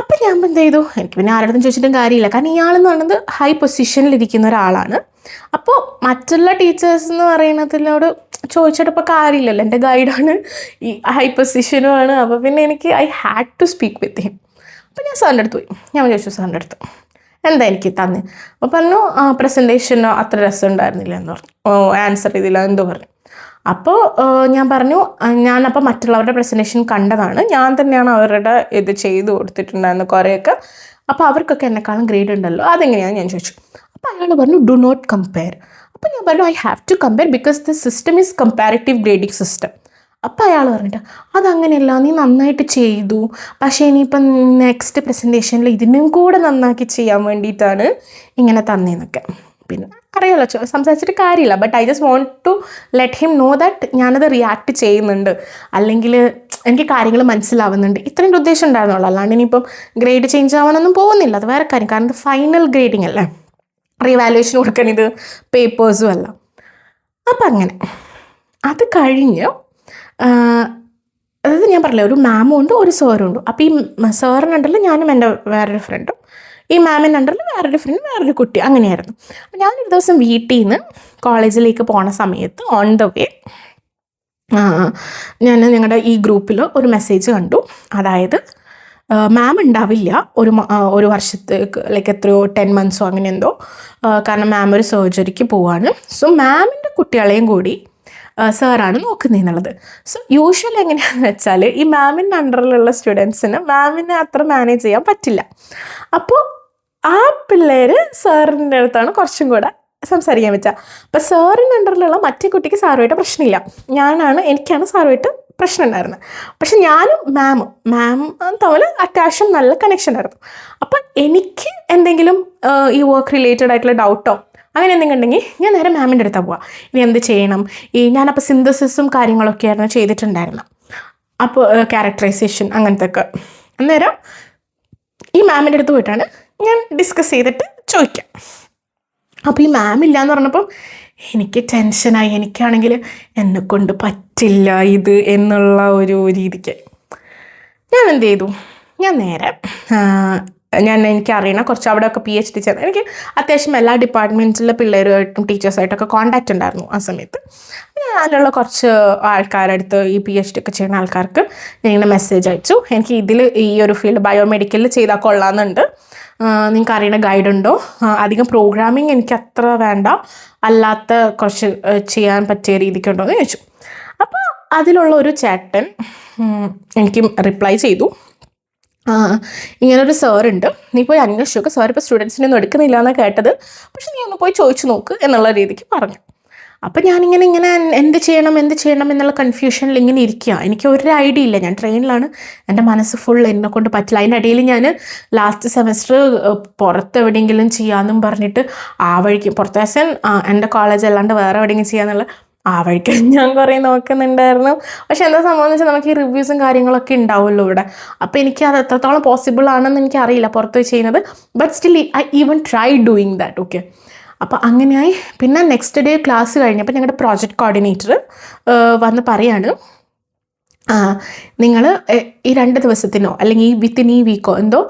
അപ്പം ഞാൻ എന്ത് ചെയ്തു, എനിക്ക് പിന്നെ ആരുടെ ചോദിച്ചിട്ടും കാര്യമില്ല, കാരണം ഇയാളെന്ന് പറയുന്നത് ഹൈ പൊസിഷനിലിരിക്കുന്ന ഒരാളാണ്. അപ്പോൾ മറ്റുള്ള ടീച്ചേഴ്സ് എന്ന് പറയുന്നതിനോട് ചോദിച്ചിട്ട് ഇപ്പോൾ കാര്യമില്ലല്ലോ, എൻ്റെ ഗൈഡാണ്, ഈ ഹൈ പൊസിഷനുമാണ്. അപ്പോൾ പിന്നെ എനിക്ക് I had to speak with him. അപ്പോൾ ഞാൻ സാറിൻ്റെ അടുത്ത് പോയി, ഞാൻ ചോദിച്ചു സാറിൻ്റെ അടുത്ത് എന്താ എനിക്ക് തന്നെ. അപ്പോൾ പറഞ്ഞു പ്രസൻറ്റേഷനോ അത്ര രസം ഉണ്ടായിരുന്നില്ല എന്ന് പറഞ്ഞു, ആൻസർ ചെയ്തില്ല എന്തോ പറഞ്ഞു. അപ്പോൾ ഞാൻ പറഞ്ഞു, ഞാനപ്പോൾ മറ്റുള്ളവരുടെ പ്രസൻറ്റേഷൻ കണ്ടതാണ്, ഞാൻ തന്നെയാണ് അവരുടെ ഇത് ചെയ്ത് കൊടുത്തിട്ടുണ്ടായിരുന്നു കുറേയൊക്കെ, അപ്പോൾ അവർക്കൊക്കെ എന്നെക്കാളും ഗ്രേഡ് ഉണ്ടല്ലോ, അതെങ്ങനെയാണെന്ന് ഞാൻ ചോദിച്ചു. അപ്പോൾ അയാൾ പറഞ്ഞു ഡു നോട്ട് കമ്പയർ. അപ്പോൾ ഞാൻ പറഞ്ഞു I have to compare because the system is comparative grading system. അപ്പോൾ അയാൾ പറഞ്ഞിട്ട് അതങ്ങനെയല്ല, നീ നന്നായിട്ട് ചെയ്തു, പക്ഷേ ഇനിയിപ്പം നെക്സ്റ്റ് പ്രസൻറ്റേഷനിൽ ഇതിനും കൂടെ നന്നാക്കി ചെയ്യാൻ വേണ്ടിയിട്ടാണ് ഇങ്ങനെ തന്നേന്നൊക്കെ. പിന്നെ അറിയാമല്ലോ, സംസാരിച്ചിട്ട് കാര്യമില്ല, but I just want to let him know that ഞാനത് റിയാക്ട് ചെയ്യുന്നുണ്ട്, അല്ലെങ്കിൽ എനിക്ക് കാര്യങ്ങൾ മനസ്സിലാവുന്നുണ്ട്, ഇത്രയും ഉദ്ദേശം ഉണ്ടായിരുന്നുള്ളൂ. അല്ലാണ്ട് ഇനിയിപ്പം ഗ്രേഡ് ചേഞ്ച് ആവാനൊന്നും പോകുന്നില്ല, അത് വേറെ കാര്യം. കാരണം ഇത് ഫൈനൽ ഗ്രേഡിംഗ് അല്ലേ, റീവാലുവേഷൻ കൊടുക്കാൻ ഇത് പേപ്പേഴ്സും അല്ല. അപ്പം അങ്ങനെ അത് കഴിഞ്ഞ് അതായത് ഞാൻ പറഞ്ഞില്ല, ഒരു മാമും ഉണ്ട് ഒരു സാറും ഉണ്ട്. അപ്പോൾ ഈ സാറിനുണ്ടല്ലോ ഞാനും എൻ്റെ വേറൊരു ഫ്രണ്ടും, ഈ മാമിനുണ്ടല്ലോ വേറൊരു ഫ്രണ്ട് വേറൊരു കുട്ടി, അങ്ങനെയായിരുന്നു. അപ്പോൾ ഞാനൊരു ദിവസം വീട്ടിൽ നിന്ന് കോളേജിലേക്ക് പോണ സമയത്ത് ഓൺ ദ വേ ഞാൻ ഞങ്ങളുടെ ഈ ഗ്രൂപ്പിൽ ഒരു മെസ്സേജ് കണ്ടു. അതായത് മാം ഉണ്ടാവില്ല ഒരു വർഷത്തേക്ക്, ലൈക്ക് എത്രയോ 10 months അങ്ങനെ എന്തോ, കാരണം മാം ഒരു സർജറിക്ക് പോവാണ്. സോ മാമിൻ്റെ കുട്ടികളെയും കൂടി സാറാണ് നോക്കുന്നതെന്നുള്ളത്. സോ യൂഷ്വലി എങ്ങനെയാണെന്ന് വെച്ചാൽ ഈ മാമിൻ്റെ അണ്ടറിലുള്ള സ്റ്റുഡൻസിന് മാമിനെ അത്ര മാനേജ് ചെയ്യാൻ പറ്റില്ല. അപ്പോൾ ആ പിള്ളേർ സാറിൻ്റെ അടുത്താണ് കുറച്ചും കൂടെ സംസാരിക്കാൻ പറ്റുക. അപ്പോൾ സാറിൻ്റെ അണ്ടറിലുള്ള മറ്റേ കുട്ടിക്ക് സാറുമായിട്ട് പ്രശ്നമില്ല, എനിക്കാണ് സാറുമായിട്ട് പ്രശ്നം ഉണ്ടായിരുന്നത്. പക്ഷെ ഞാനും മാമും തമ്മിൽ അത്യാവശ്യം നല്ല കണക്ഷൻ ഉണ്ടായിരുന്നു. അപ്പം എനിക്ക് എന്തെങ്കിലും ഈ വർക്ക് റിലേറ്റഡ് ആയിട്ടുള്ള ഡൗട്ടോ അങ്ങനെ എന്തെങ്കിലും ഉണ്ടെങ്കിൽ ഞാൻ നേരെ മാമിൻ്റെ അടുത്താണ് പോവുക. ഇനി എന്ത് ചെയ്യണം, ഞാനപ്പോൾ സിന്തസിസും കാര്യങ്ങളൊക്കെ ആയിരുന്നു ചെയ്തിട്ടുണ്ടായിരുന്നത്, അപ്പോൾ ക്യാരക്ടറൈസേഷൻ അങ്ങനത്തെ ഒക്കെ. അന്നേരം ഈ മാമിൻ്റെ അടുത്ത് പോയിട്ടാണ് ഞാൻ ഡിസ്കസ് ചെയ്തിട്ട് ചോദിക്കാം. അപ്പോൾ ഈ മാമില്ല എന്ന് പറഞ്ഞപ്പം എനിക്ക് ടെൻഷനായി. എനിക്കാണെങ്കിൽ എന്നെക്കൊണ്ട് പറ്റില്ല ഇത് എന്നുള്ള ഒരു രീതിക്ക് ഞാൻ എന്ത് ചെയ്തു, ഞാൻ നേരെ എനിക്കറിയണം കുറച്ച് അവിടെയൊക്കെ PhD ചെയ്ത് എനിക്ക് അത്യാവശ്യം എല്ലാ ഡിപ്പാർട്ട്മെൻറ്റിലെ പിള്ളേരുമായിട്ടും ടീച്ചേഴ്സായിട്ടൊക്കെ കോൺടാക്റ്റ് ഉണ്ടായിരുന്നു ആ സമയത്ത്. അതിലുള്ള കുറച്ച് ആൾക്കാരടുത്ത് ഈ PhD ഒക്കെ ചെയ്യുന്ന ആൾക്കാർക്ക് ഞാനിങ്ങനെ മെസ്സേജ് അയച്ചു, എനിക്ക് ഇതിൽ ഈ ഒരു ഫീൽഡ് ബയോമെഡിക്കലിൽ ചെയ്താൽ കൊള്ളാമെന്നുണ്ട്, നിങ്ങൾക്ക് അറിയുന്ന ഗൈഡുണ്ടോ, അധികം പ്രോഗ്രാമിങ് എനിക്ക് അത്ര വേണ്ട, അല്ലാത്ത കുറച്ച് ചെയ്യാൻ പറ്റിയ രീതിക്കുണ്ടോ എന്ന് ചോദിച്ചു. അപ്പോൾ അതിലുള്ള ഒരു ചേട്ടൻ എനിക്ക് റിപ്ലൈ ചെയ്തു, ഇങ്ങനൊരു സാറുണ്ട്, നീ പോയി അന്വേഷിച്ചു നോക്ക്, സാർ ഇപ്പോൾ സ്റ്റുഡൻസിനെ ഒന്നും എടുക്കുന്നില്ല എന്നാണ് കേട്ടത്, പക്ഷെ നീ ഒന്ന് പോയി ചോദിച്ചു നോക്ക് എന്നുള്ള രീതിക്ക് പറഞ്ഞു. അപ്പം ഞാനിങ്ങനെ എന്ത് ചെയ്യണം എന്നുള്ള കൺഫ്യൂഷനിൽ ഇങ്ങനെ ഇരിക്കുക. എനിക്ക് ഒരു ഐഡിയ ഇല്ല, ഞാൻ ട്രെയിനിലാണ്, എൻ്റെ മനസ്സ് ഫുൾ എന്നെക്കൊണ്ട് പറ്റില്ല. അതിൻ്റെ ഇടയിൽ ഞാൻ ലാസ്റ്റ് സെമസ്റ്റർ പുറത്തെവിടെയെങ്കിലും ചെയ്യാമെന്നും പറഞ്ഞിട്ട് ആ വഴിക്ക് പുറത്തെ എൻ്റെ കോളേജ് അല്ലാണ്ട് വേറെ എവിടെയെങ്കിലും ചെയ്യാന്നുള്ള ആ വഴിക്ക് ഞാൻ കുറേ നോക്കുന്നുണ്ടായിരുന്നു. പക്ഷെ എന്താ സംഭവം എന്ന് വെച്ചാൽ നമുക്ക് ഈ റിവ്യൂസും കാര്യങ്ങളൊക്കെ ഉണ്ടാവുമല്ലോ ഇവിടെ. അപ്പോൾ എനിക്ക് അത് എത്രത്തോളം പോസിബിൾ ആണെന്ന് എനിക്കറിയില്ല പുറത്ത് ചെയ്യുന്നത്, but still I even try doing that. Okay, അപ്പോൾ അങ്ങനെയായി. പിന്നെ നെക്സ്റ്റ് ഡേ ക്ലാസ് കഴിഞ്ഞപ്പോൾ ഞങ്ങളുടെ പ്രോജക്റ്റ് കോർഡിനേറ്റർ വന്ന് പറയാണ്, നിങ്ങൾ ഈ 2 ദിവസത്തിനോ അല്ലെങ്കിൽ വിത്തിൻ ഈ വീക്കോ എന്തോ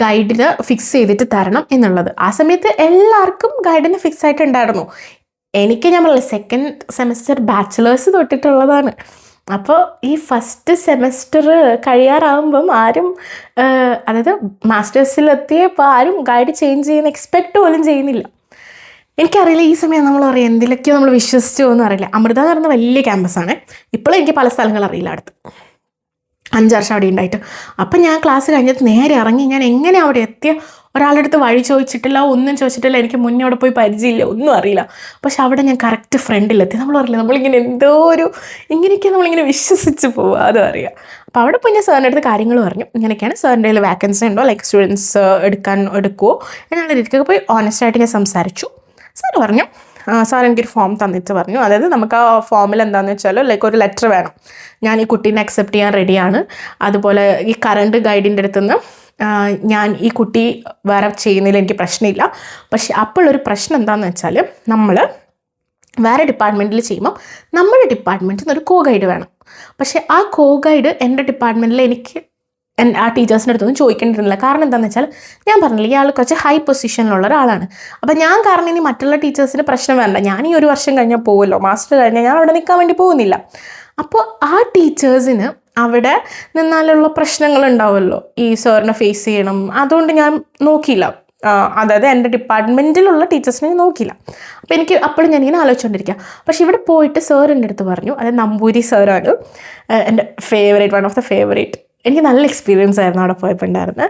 ഗൈഡിന് ഫിക്സ് ചെയ്തിട്ട് തരണം എന്നുള്ളത്. ആ സമയത്ത് എല്ലാവർക്കും ഗൈഡിന് ഫിക്സ് ആയിട്ടുണ്ടായിരുന്നു. എനിക്ക് ഞാൻ പറഞ്ഞില്ല, 2nd സെമസ്റ്റർ ബാച്ചിലേഴ്സ് തൊട്ടിട്ടുള്ളതാണ്. അപ്പോൾ ഈ ഫസ്റ്റ് സെമസ്റ്റർ കഴിയാറാകുമ്പം ആരും അതായത് മാസ്റ്റേഴ്സിലെത്തിയപ്പോൾ ആരും ഗൈഡ് ചേഞ്ച് ചെയ്യുന്ന എക്സ്പെക്റ്റ് പോലും ചെയ്യുന്നില്ല. എനിക്കറിയില്ല ഈ സമയം നമ്മൾ പറയും എന്തിലൊക്കെയോ നമ്മൾ വിശ്വസിച്ചു എന്ന് അറിയില്ല. അമൃത എന്ന് പറയുന്ന വലിയ ക്യാമ്പസാണ്. ഇപ്പോഴും എനിക്ക് പല സ്ഥലങ്ങൾ അറിയില്ല, അടുത്ത് 5 വർഷം അവിടെ ഉണ്ടായിട്ട്. അപ്പം ഞാൻ ക്ലാസ് കഴിഞ്ഞിട്ട് നേരെ ഇറങ്ങി, ഞാൻ എങ്ങനെ അവിടെ എത്തിയ, ഒരാളുടെ അടുത്ത് വഴി ചോദിച്ചിട്ടില്ല, ഒന്നും ചോദിച്ചിട്ടില്ല, എനിക്ക് മുന്നേ അവിടെ പോയി പരിചയമില്ല, ഒന്നും അറിയില്ല. പക്ഷെ അവിടെ ഞാൻ കറക്റ്റ് ഫ്രണ്ടിലെത്തി. നമ്മൾ അറിയില്ല, നമ്മളിങ്ങനെ എന്തോ ഒരു ഇങ്ങനെയൊക്കെ നമ്മളിങ്ങനെ വിശ്വസിച്ച് പോവുക, അതും അറിയാം. അപ്പോൾ അവിടെ പോയി ഞാൻ സാറിൻ്റെ അടുത്ത് കാര്യങ്ങൾ പറഞ്ഞു, ഇങ്ങനെയൊക്കെയാണ്, സാറിൻ്റെ കയ്യിൽ വാക്കൻസി ഉണ്ടോ, ലൈക്ക് സ്റ്റുഡൻസ് എടുക്കുമോ എന്നുള്ള രീതിക്കൊക്കെ പോയി ഓണസ്റ്റായിട്ട് ഞാൻ സംസാരിച്ചു. സാർ പറഞ്ഞു, സാർ എനിക്കൊരു ഫോം തന്നിട്ട് പറഞ്ഞു, അതായത് നമുക്ക് ആ ഫോമിൽ എന്താണെന്ന് വെച്ചാൽ ലൈക്ക് ഒരു ലെറ്റർ വേണം, ഞാൻ ഈ കുട്ടീനെ അക്സെപ്റ്റ് ചെയ്യാൻ റെഡിയാണ്, അതുപോലെ ഈ കറണ്ട് ഗൈഡിൻ്റെ അടുത്തുനിന്ന് ഞാൻ ഈ കുട്ടി വേറെ ചെയ്യുന്നതിൽ എനിക്ക് പ്രശ്നമില്ല, പക്ഷെ അപ്പോഴൊരു പ്രശ്നം എന്താണെന്ന് വെച്ചാൽ നമ്മൾ വേറെ ഡിപ്പാർട്ട്മെൻറ്റിൽ ചെയ്യുമ്പം നമ്മുടെ ഡിപ്പാർട്ട്മെൻറ്റിൽ നിന്ന് ഒരു കോ ഗൈഡ് വേണം. പക്ഷേ ആ കോ ഗൈഡ് എൻ്റെ ഡിപ്പാർട്ട്മെൻറ്റിൽ എനിക്ക് ആ ടീച്ചേഴ്സിൻ്റെ അടുത്തൊന്നും ചോദിക്കേണ്ടിരുന്നില്ല. കാരണം എന്താണെന്ന് വെച്ചാൽ ഞാൻ പറഞ്ഞില്ല, ഇയാൾ കുറച്ച് ഹൈ പൊസിഷനിലുള്ള ഒരാളാണ്. അപ്പോൾ ഞാൻ കാരണം ഇനി മറ്റുള്ള ടീച്ചേഴ്സിന് പ്രശ്നം വേണ്ട, ഞാൻ ഈ ഒരു വർഷം കഴിഞ്ഞാൽ പോകുമല്ലോ, മാസ്റ്റർ കഴിഞ്ഞാൽ ഞാൻ അവിടെ നിൽക്കാൻ വേണ്ടി പോകുന്നില്ല. അപ്പോൾ ആ ടീച്ചേഴ്സിന് അവിടെ നിന്നാലുള്ള പ്രശ്നങ്ങളുണ്ടാവുമല്ലോ, ഈ സാറിനെ ഫേസ് ചെയ്യണം. അതുകൊണ്ട് ഞാൻ നോക്കിയില്ല, അതായത് എൻ്റെ ഡിപ്പാർട്ട്മെൻറ്റിലുള്ള ടീച്ചേഴ്സിനെ നോക്കിയില്ല. അപ്പോൾ എനിക്ക് അപ്പോഴും ഞാനിങ്ങനെ ആലോചിച്ചുകൊണ്ടിരിക്കുക. പക്ഷേ ഇവിടെ പോയിട്ട് സാർ എൻ്റെ അടുത്ത് പറഞ്ഞു, അതായത് നമ്പൂരി സാറാണ് എൻ്റെ favourite, one of the favourite. എനിക്ക് നല്ല എക്സ്പീരിയൻസ് ആയിരുന്നു അവിടെ പോയപ്പോൾ ഉണ്ടായിരുന്നത്.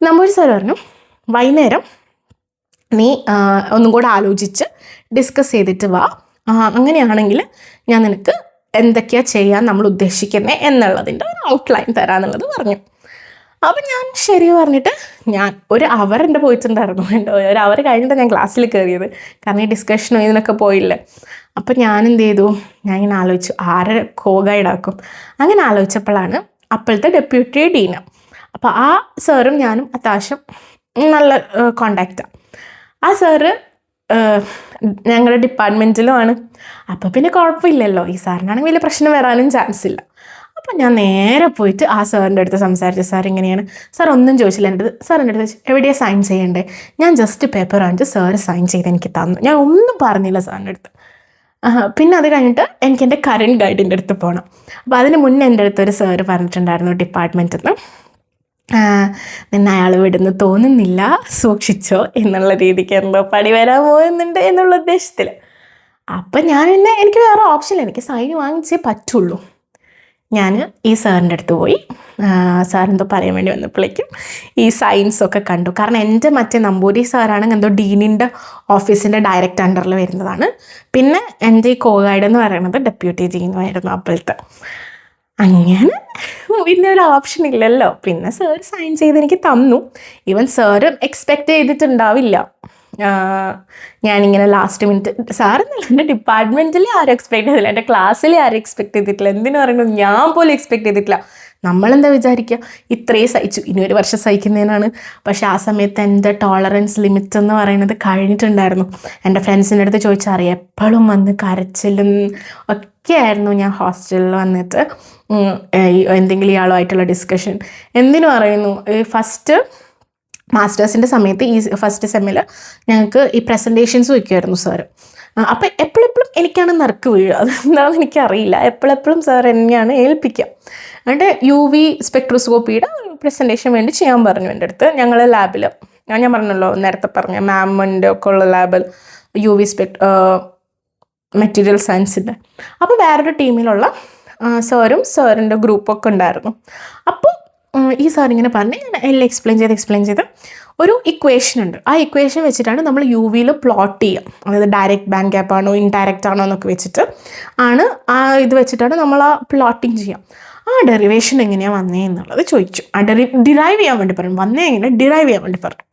നമ്പൂരി സാർ പറഞ്ഞു, വൈകുന്നേരം നീ ഒന്നും കൂടെ ആലോചിച്ച് ഡിസ്കസ് ചെയ്തിട്ട് വാ, അങ്ങനെയാണെങ്കിൽ ഞാൻ നിനക്ക് എന്തൊക്കെയാണ് ചെയ്യാൻ നമ്മൾ ഉദ്ദേശിക്കുന്നത് എന്നുള്ളതിൻ്റെ ഒരു ഔട്ട്ലൈൻ തരാമെന്നുള്ളത് പറഞ്ഞു. അപ്പം ഞാൻ ശരി പറഞ്ഞിട്ട് ഞാൻ ഒരു അവർ എൻ്റെ പോയിട്ടുണ്ടായിരുന്നു. ഒരു അവർ കഴിഞ്ഞിട്ട് ഞാൻ ക്ലാസ്സിൽ കയറിയത്, കാരണം ഈ ഡിസ്കഷനും ഇതിനൊക്കെ പോയില്ലേ. അപ്പം ഞാൻ എന്ത് ചെയ്തു, ഞാൻ ഇങ്ങനെ ആലോചിച്ചു ആരെ കോ ഗൈഡാക്കും. അങ്ങനെ ആലോചിച്ചപ്പോഴാണ് അപ്പോഴത്തെ ഡെപ്യൂട്ടി ഡീന്. അപ്പോൾ ആ സാറും ഞാനും അത്യാവശ്യം നല്ല കോണ്ടാക്റ്റാണ്. ആ സാറ് ഞങ്ങളുടെ ഡിപ്പാർട്ട്മെൻറ്റിലുമാണ്. അപ്പോൾ പിന്നെ കുഴപ്പമില്ലല്ലോ, ഈ സാറിനാണെങ്കിൽ വലിയ പ്രശ്നം വരാനും ചാൻസ് ഇല്ല. അപ്പോൾ ഞാൻ നേരെ പോയിട്ട് ആ സാറിൻ്റെ അടുത്ത് സംസാരിച്ചു. സാർ ഇങ്ങനെയാണ്. സാർ ഒന്നും ചോദിച്ചില്ല എൻ്റെ അടുത്ത്. സാർ എൻ്റെ അടുത്ത് ചോദിച്ചു എവിടെയാണ് സൈൻ ചെയ്യേണ്ടത്. ഞാൻ ജസ്റ്റ് പേപ്പർ കാണിച്ച് സാറ് സൈൻ ചെയ്ത് എനിക്ക് തന്നു. ഞാൻ ഒന്നും പറഞ്ഞില്ല സാറിൻ്റെ അടുത്ത്. പിന്നെ അത് കഴിഞ്ഞിട്ട് എനിക്ക് എൻ്റെ കറണ്ട് ഗൈഡിൻ്റെ അടുത്ത് പോകണം. അപ്പോൾ അതിന് മുന്നേ എൻ്റെ അടുത്തൊരു സാറ് പറഞ്ഞിട്ടുണ്ടായിരുന്നു ഡിപ്പാർട്ട്മെൻറ്റിൽ നിന്ന്, നിന്നെ അയാൾ വിടുന്ന് തോന്നുന്നില്ല, സൂക്ഷിച്ചോ എന്നുള്ള രീതിക്ക് എന്തോ പടി വരാൻ പോകുന്നുണ്ട് എന്നുള്ള ഉദ്ദേശത്തിൽ. അപ്പം ഞാൻ പിന്നെ എനിക്ക് വേറെ ഓപ്ഷനില്ല, എനിക്ക് സൈൻ വാങ്ങിച്ചേ പറ്റുള്ളൂ. ഞാൻ ഈ സാറിൻ്റെ അടുത്ത് പോയി. സാറെന്തോ പറയാൻ വേണ്ടി വന്നപ്പോഴേക്കും ഈ സയൻസൊക്കെ കണ്ടു. കാരണം എൻ്റെ മറ്റേ നമ്പൂരി സാറാണെങ്കിൽ എന്തോ ഡീനിൻ്റെ ഓഫീസിൻ്റെ ഡയറക്റ്റ് അണ്ടറിൽ വരുന്നതാണ്. പിന്നെ എൻ്റെ ഈ കോ ഗൈഡ് എന്ന് പറയുന്നത് ഡെപ്യൂട്ടി ഡീനുമായിരുന്നു അപ്പോഴത്തെ. അങ്ങനെ പിന്നെ ഒരു ഓപ്ഷൻ ഇല്ലല്ലോ. പിന്നെ സാർ സൈൻ ചെയ്ത് എനിക്ക് തന്നു. ഈവൻ സാറ് എക്സ്പെക്റ്റ് ചെയ്തിട്ടുണ്ടാവില്ല ഞാനിങ്ങനെ ലാസ്റ്റ് മിനിറ്റ്, സാറെന്നല്ല എൻ്റെ ഡിപ്പാർട്ട്മെൻറ്റിൽ ആരും എക്സ്പെക്ട് ചെയ്തില്ല, എൻ്റെ ക്ലാസ്സിൽ ആരും എക്സ്പെക്ട് ചെയ്തിട്ടില്ല. എന്തിനു പറയുന്നത്, ഞാൻ പോലും എക്സ്പെക്ട് ചെയ്തിട്ടില്ല. നമ്മളെന്താ വിചാരിക്കുക, ഇത്രയും സഹിച്ചു, ഇനി ഒരു വർഷം സഹിക്കുന്നതിനാണ്. പക്ഷേ ആ സമയത്ത് എൻ്റെ ടോളറൻസ് ലിമിറ്റ് എന്ന് പറയുന്നത് കഴിഞ്ഞിട്ടുണ്ടായിരുന്നു. എൻ്റെ ഫ്രണ്ട്സിൻ്റെ അടുത്ത് ചോദിച്ചറിയാം, എപ്പോഴും വന്ന് കരച്ചിലും ഒക്കെ ആയിരുന്നു. ഞാൻ ഹോസ്റ്റലിൽ വന്നിട്ട് എന്തെങ്കിലും ഇയാളുമായിട്ടുള്ള ഡിസ്കഷൻ എന്തിനു പറയുന്നു. ഫസ്റ്റ് മാസ്റ്റേഴ്സിൻ്റെ സമയത്ത് ഈ ഫസ്റ്റ് സെമ്മിൽ ഞങ്ങൾക്ക് ഈ പ്രസൻറ്റേഷൻസ് വയ്ക്കുമായിരുന്നു സാറ്. അപ്പം എപ്പോഴെപ്പോഴും എനിക്കാണ് നറുക്ക് വീഴുക, അതെന്താണെന്ന് എനിക്കറിയില്ല. എപ്പോഴെപ്പോഴും സാർ എന്നെയാണ് ഏൽപ്പിക്കുക. എന്നിട്ട് UV സ്പെക്ട്രോസ്കോപ്പിയുടെ പ്രസൻറ്റേഷൻ വേണ്ടി ചെയ്യാൻ പറഞ്ഞു എൻ്റെ അടുത്ത്. ഞങ്ങൾ ലാബിൽ ഞാൻ പറഞ്ഞല്ലോ നേരത്തെ പറഞ്ഞ മാമിൻ്റെ ഒക്കെ ഉള്ള ലാബിൽ UV മെറ്റീരിയൽ സയൻസിൻ്റെ. അപ്പോൾ വേറൊരു ടീമിലുള്ള സാറും സാറിൻ്റെ ഗ്രൂപ്പൊക്കെ ഉണ്ടായിരുന്നു. അപ്പോൾ ഈ സാറിങ്ങനെ പറഞ്ഞ് ഞാൻ എല്ലാം എക്സ്പ്ലെയിൻ ചെയ്ത് ഒരു ഇക്വേഷൻ ഉണ്ട്. ആ ഇക്വേഷൻ വെച്ചിട്ടാണ് നമ്മൾ UVയിൽ പ്ലോട്ട് ചെയ്യുക. അതായത് ഡയറക്റ്റ് ബാൻഡ് ഗ്യാപ്പ് ആണോ ഇൻഡയറക്റ്റ് ആണോ എന്നൊക്കെ വെച്ചിട്ട് ആണ് ആ ഇത് വെച്ചിട്ടാണ് നമ്മൾ ആ പ്ലോട്ടിങ് ചെയ്യുക. ആ ഡെറിവേഷൻ എങ്ങനെയാണ് വന്നേ എന്നുള്ളത് ചോദിച്ചു. ആ ഡിറൈവ് ചെയ്യാൻ വേണ്ടി പറഞ്ഞു. വന്നേ എങ്ങനെ ഡിറൈവ് ചെയ്യാൻ വേണ്ടി പറഞ്ഞു.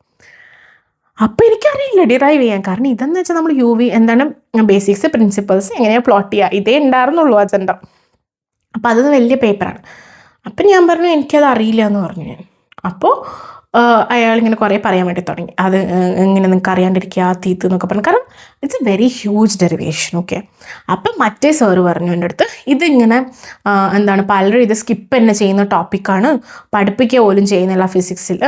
അപ്പോൾ എനിക്കറിയില്ല ഡിറൈവ് ചെയ്യാൻ. കാരണം ഇതെന്ന് വെച്ചാൽ നമ്മൾ UV എന്താണ് ബേസിക്സ് പ്രിൻസിപ്പൾസ് എങ്ങനെയാണ് പ്ലോട്ട് ചെയ്യുക ഇതേ ഉണ്ടായിരുന്നുള്ളൂ അജണ്ട. അപ്പോൾ അത് വലിയ പേപ്പറാണ്. അപ്പം ഞാൻ പറഞ്ഞു എനിക്കത് അറിയില്ല എന്ന് പറഞ്ഞു ഞാൻ. അപ്പോൾ അയാളിങ്ങനെ കുറേ പറയാൻ വേണ്ടി തുടങ്ങി. അത് എങ്ങനെ നിങ്ങൾക്ക് അറിയാണ്ടിരിക്കുക തീത്ത് എന്നൊക്കെ പറഞ്ഞു. കാരണം it's A very huge derivation. Okay. അപ്പം മറ്റേ സാറ് പറഞ്ഞു എൻ്റെ അടുത്ത്, ഇതിങ്ങനെ എന്താണ് പലരും ഇത് സ്കിപ്പ് തന്നെ ചെയ്യുന്ന ടോപ്പിക്കാണ്, പഠിപ്പിക്കുക പോലും ചെയ്യുന്നില്ല ഫിസിക്സിൽ,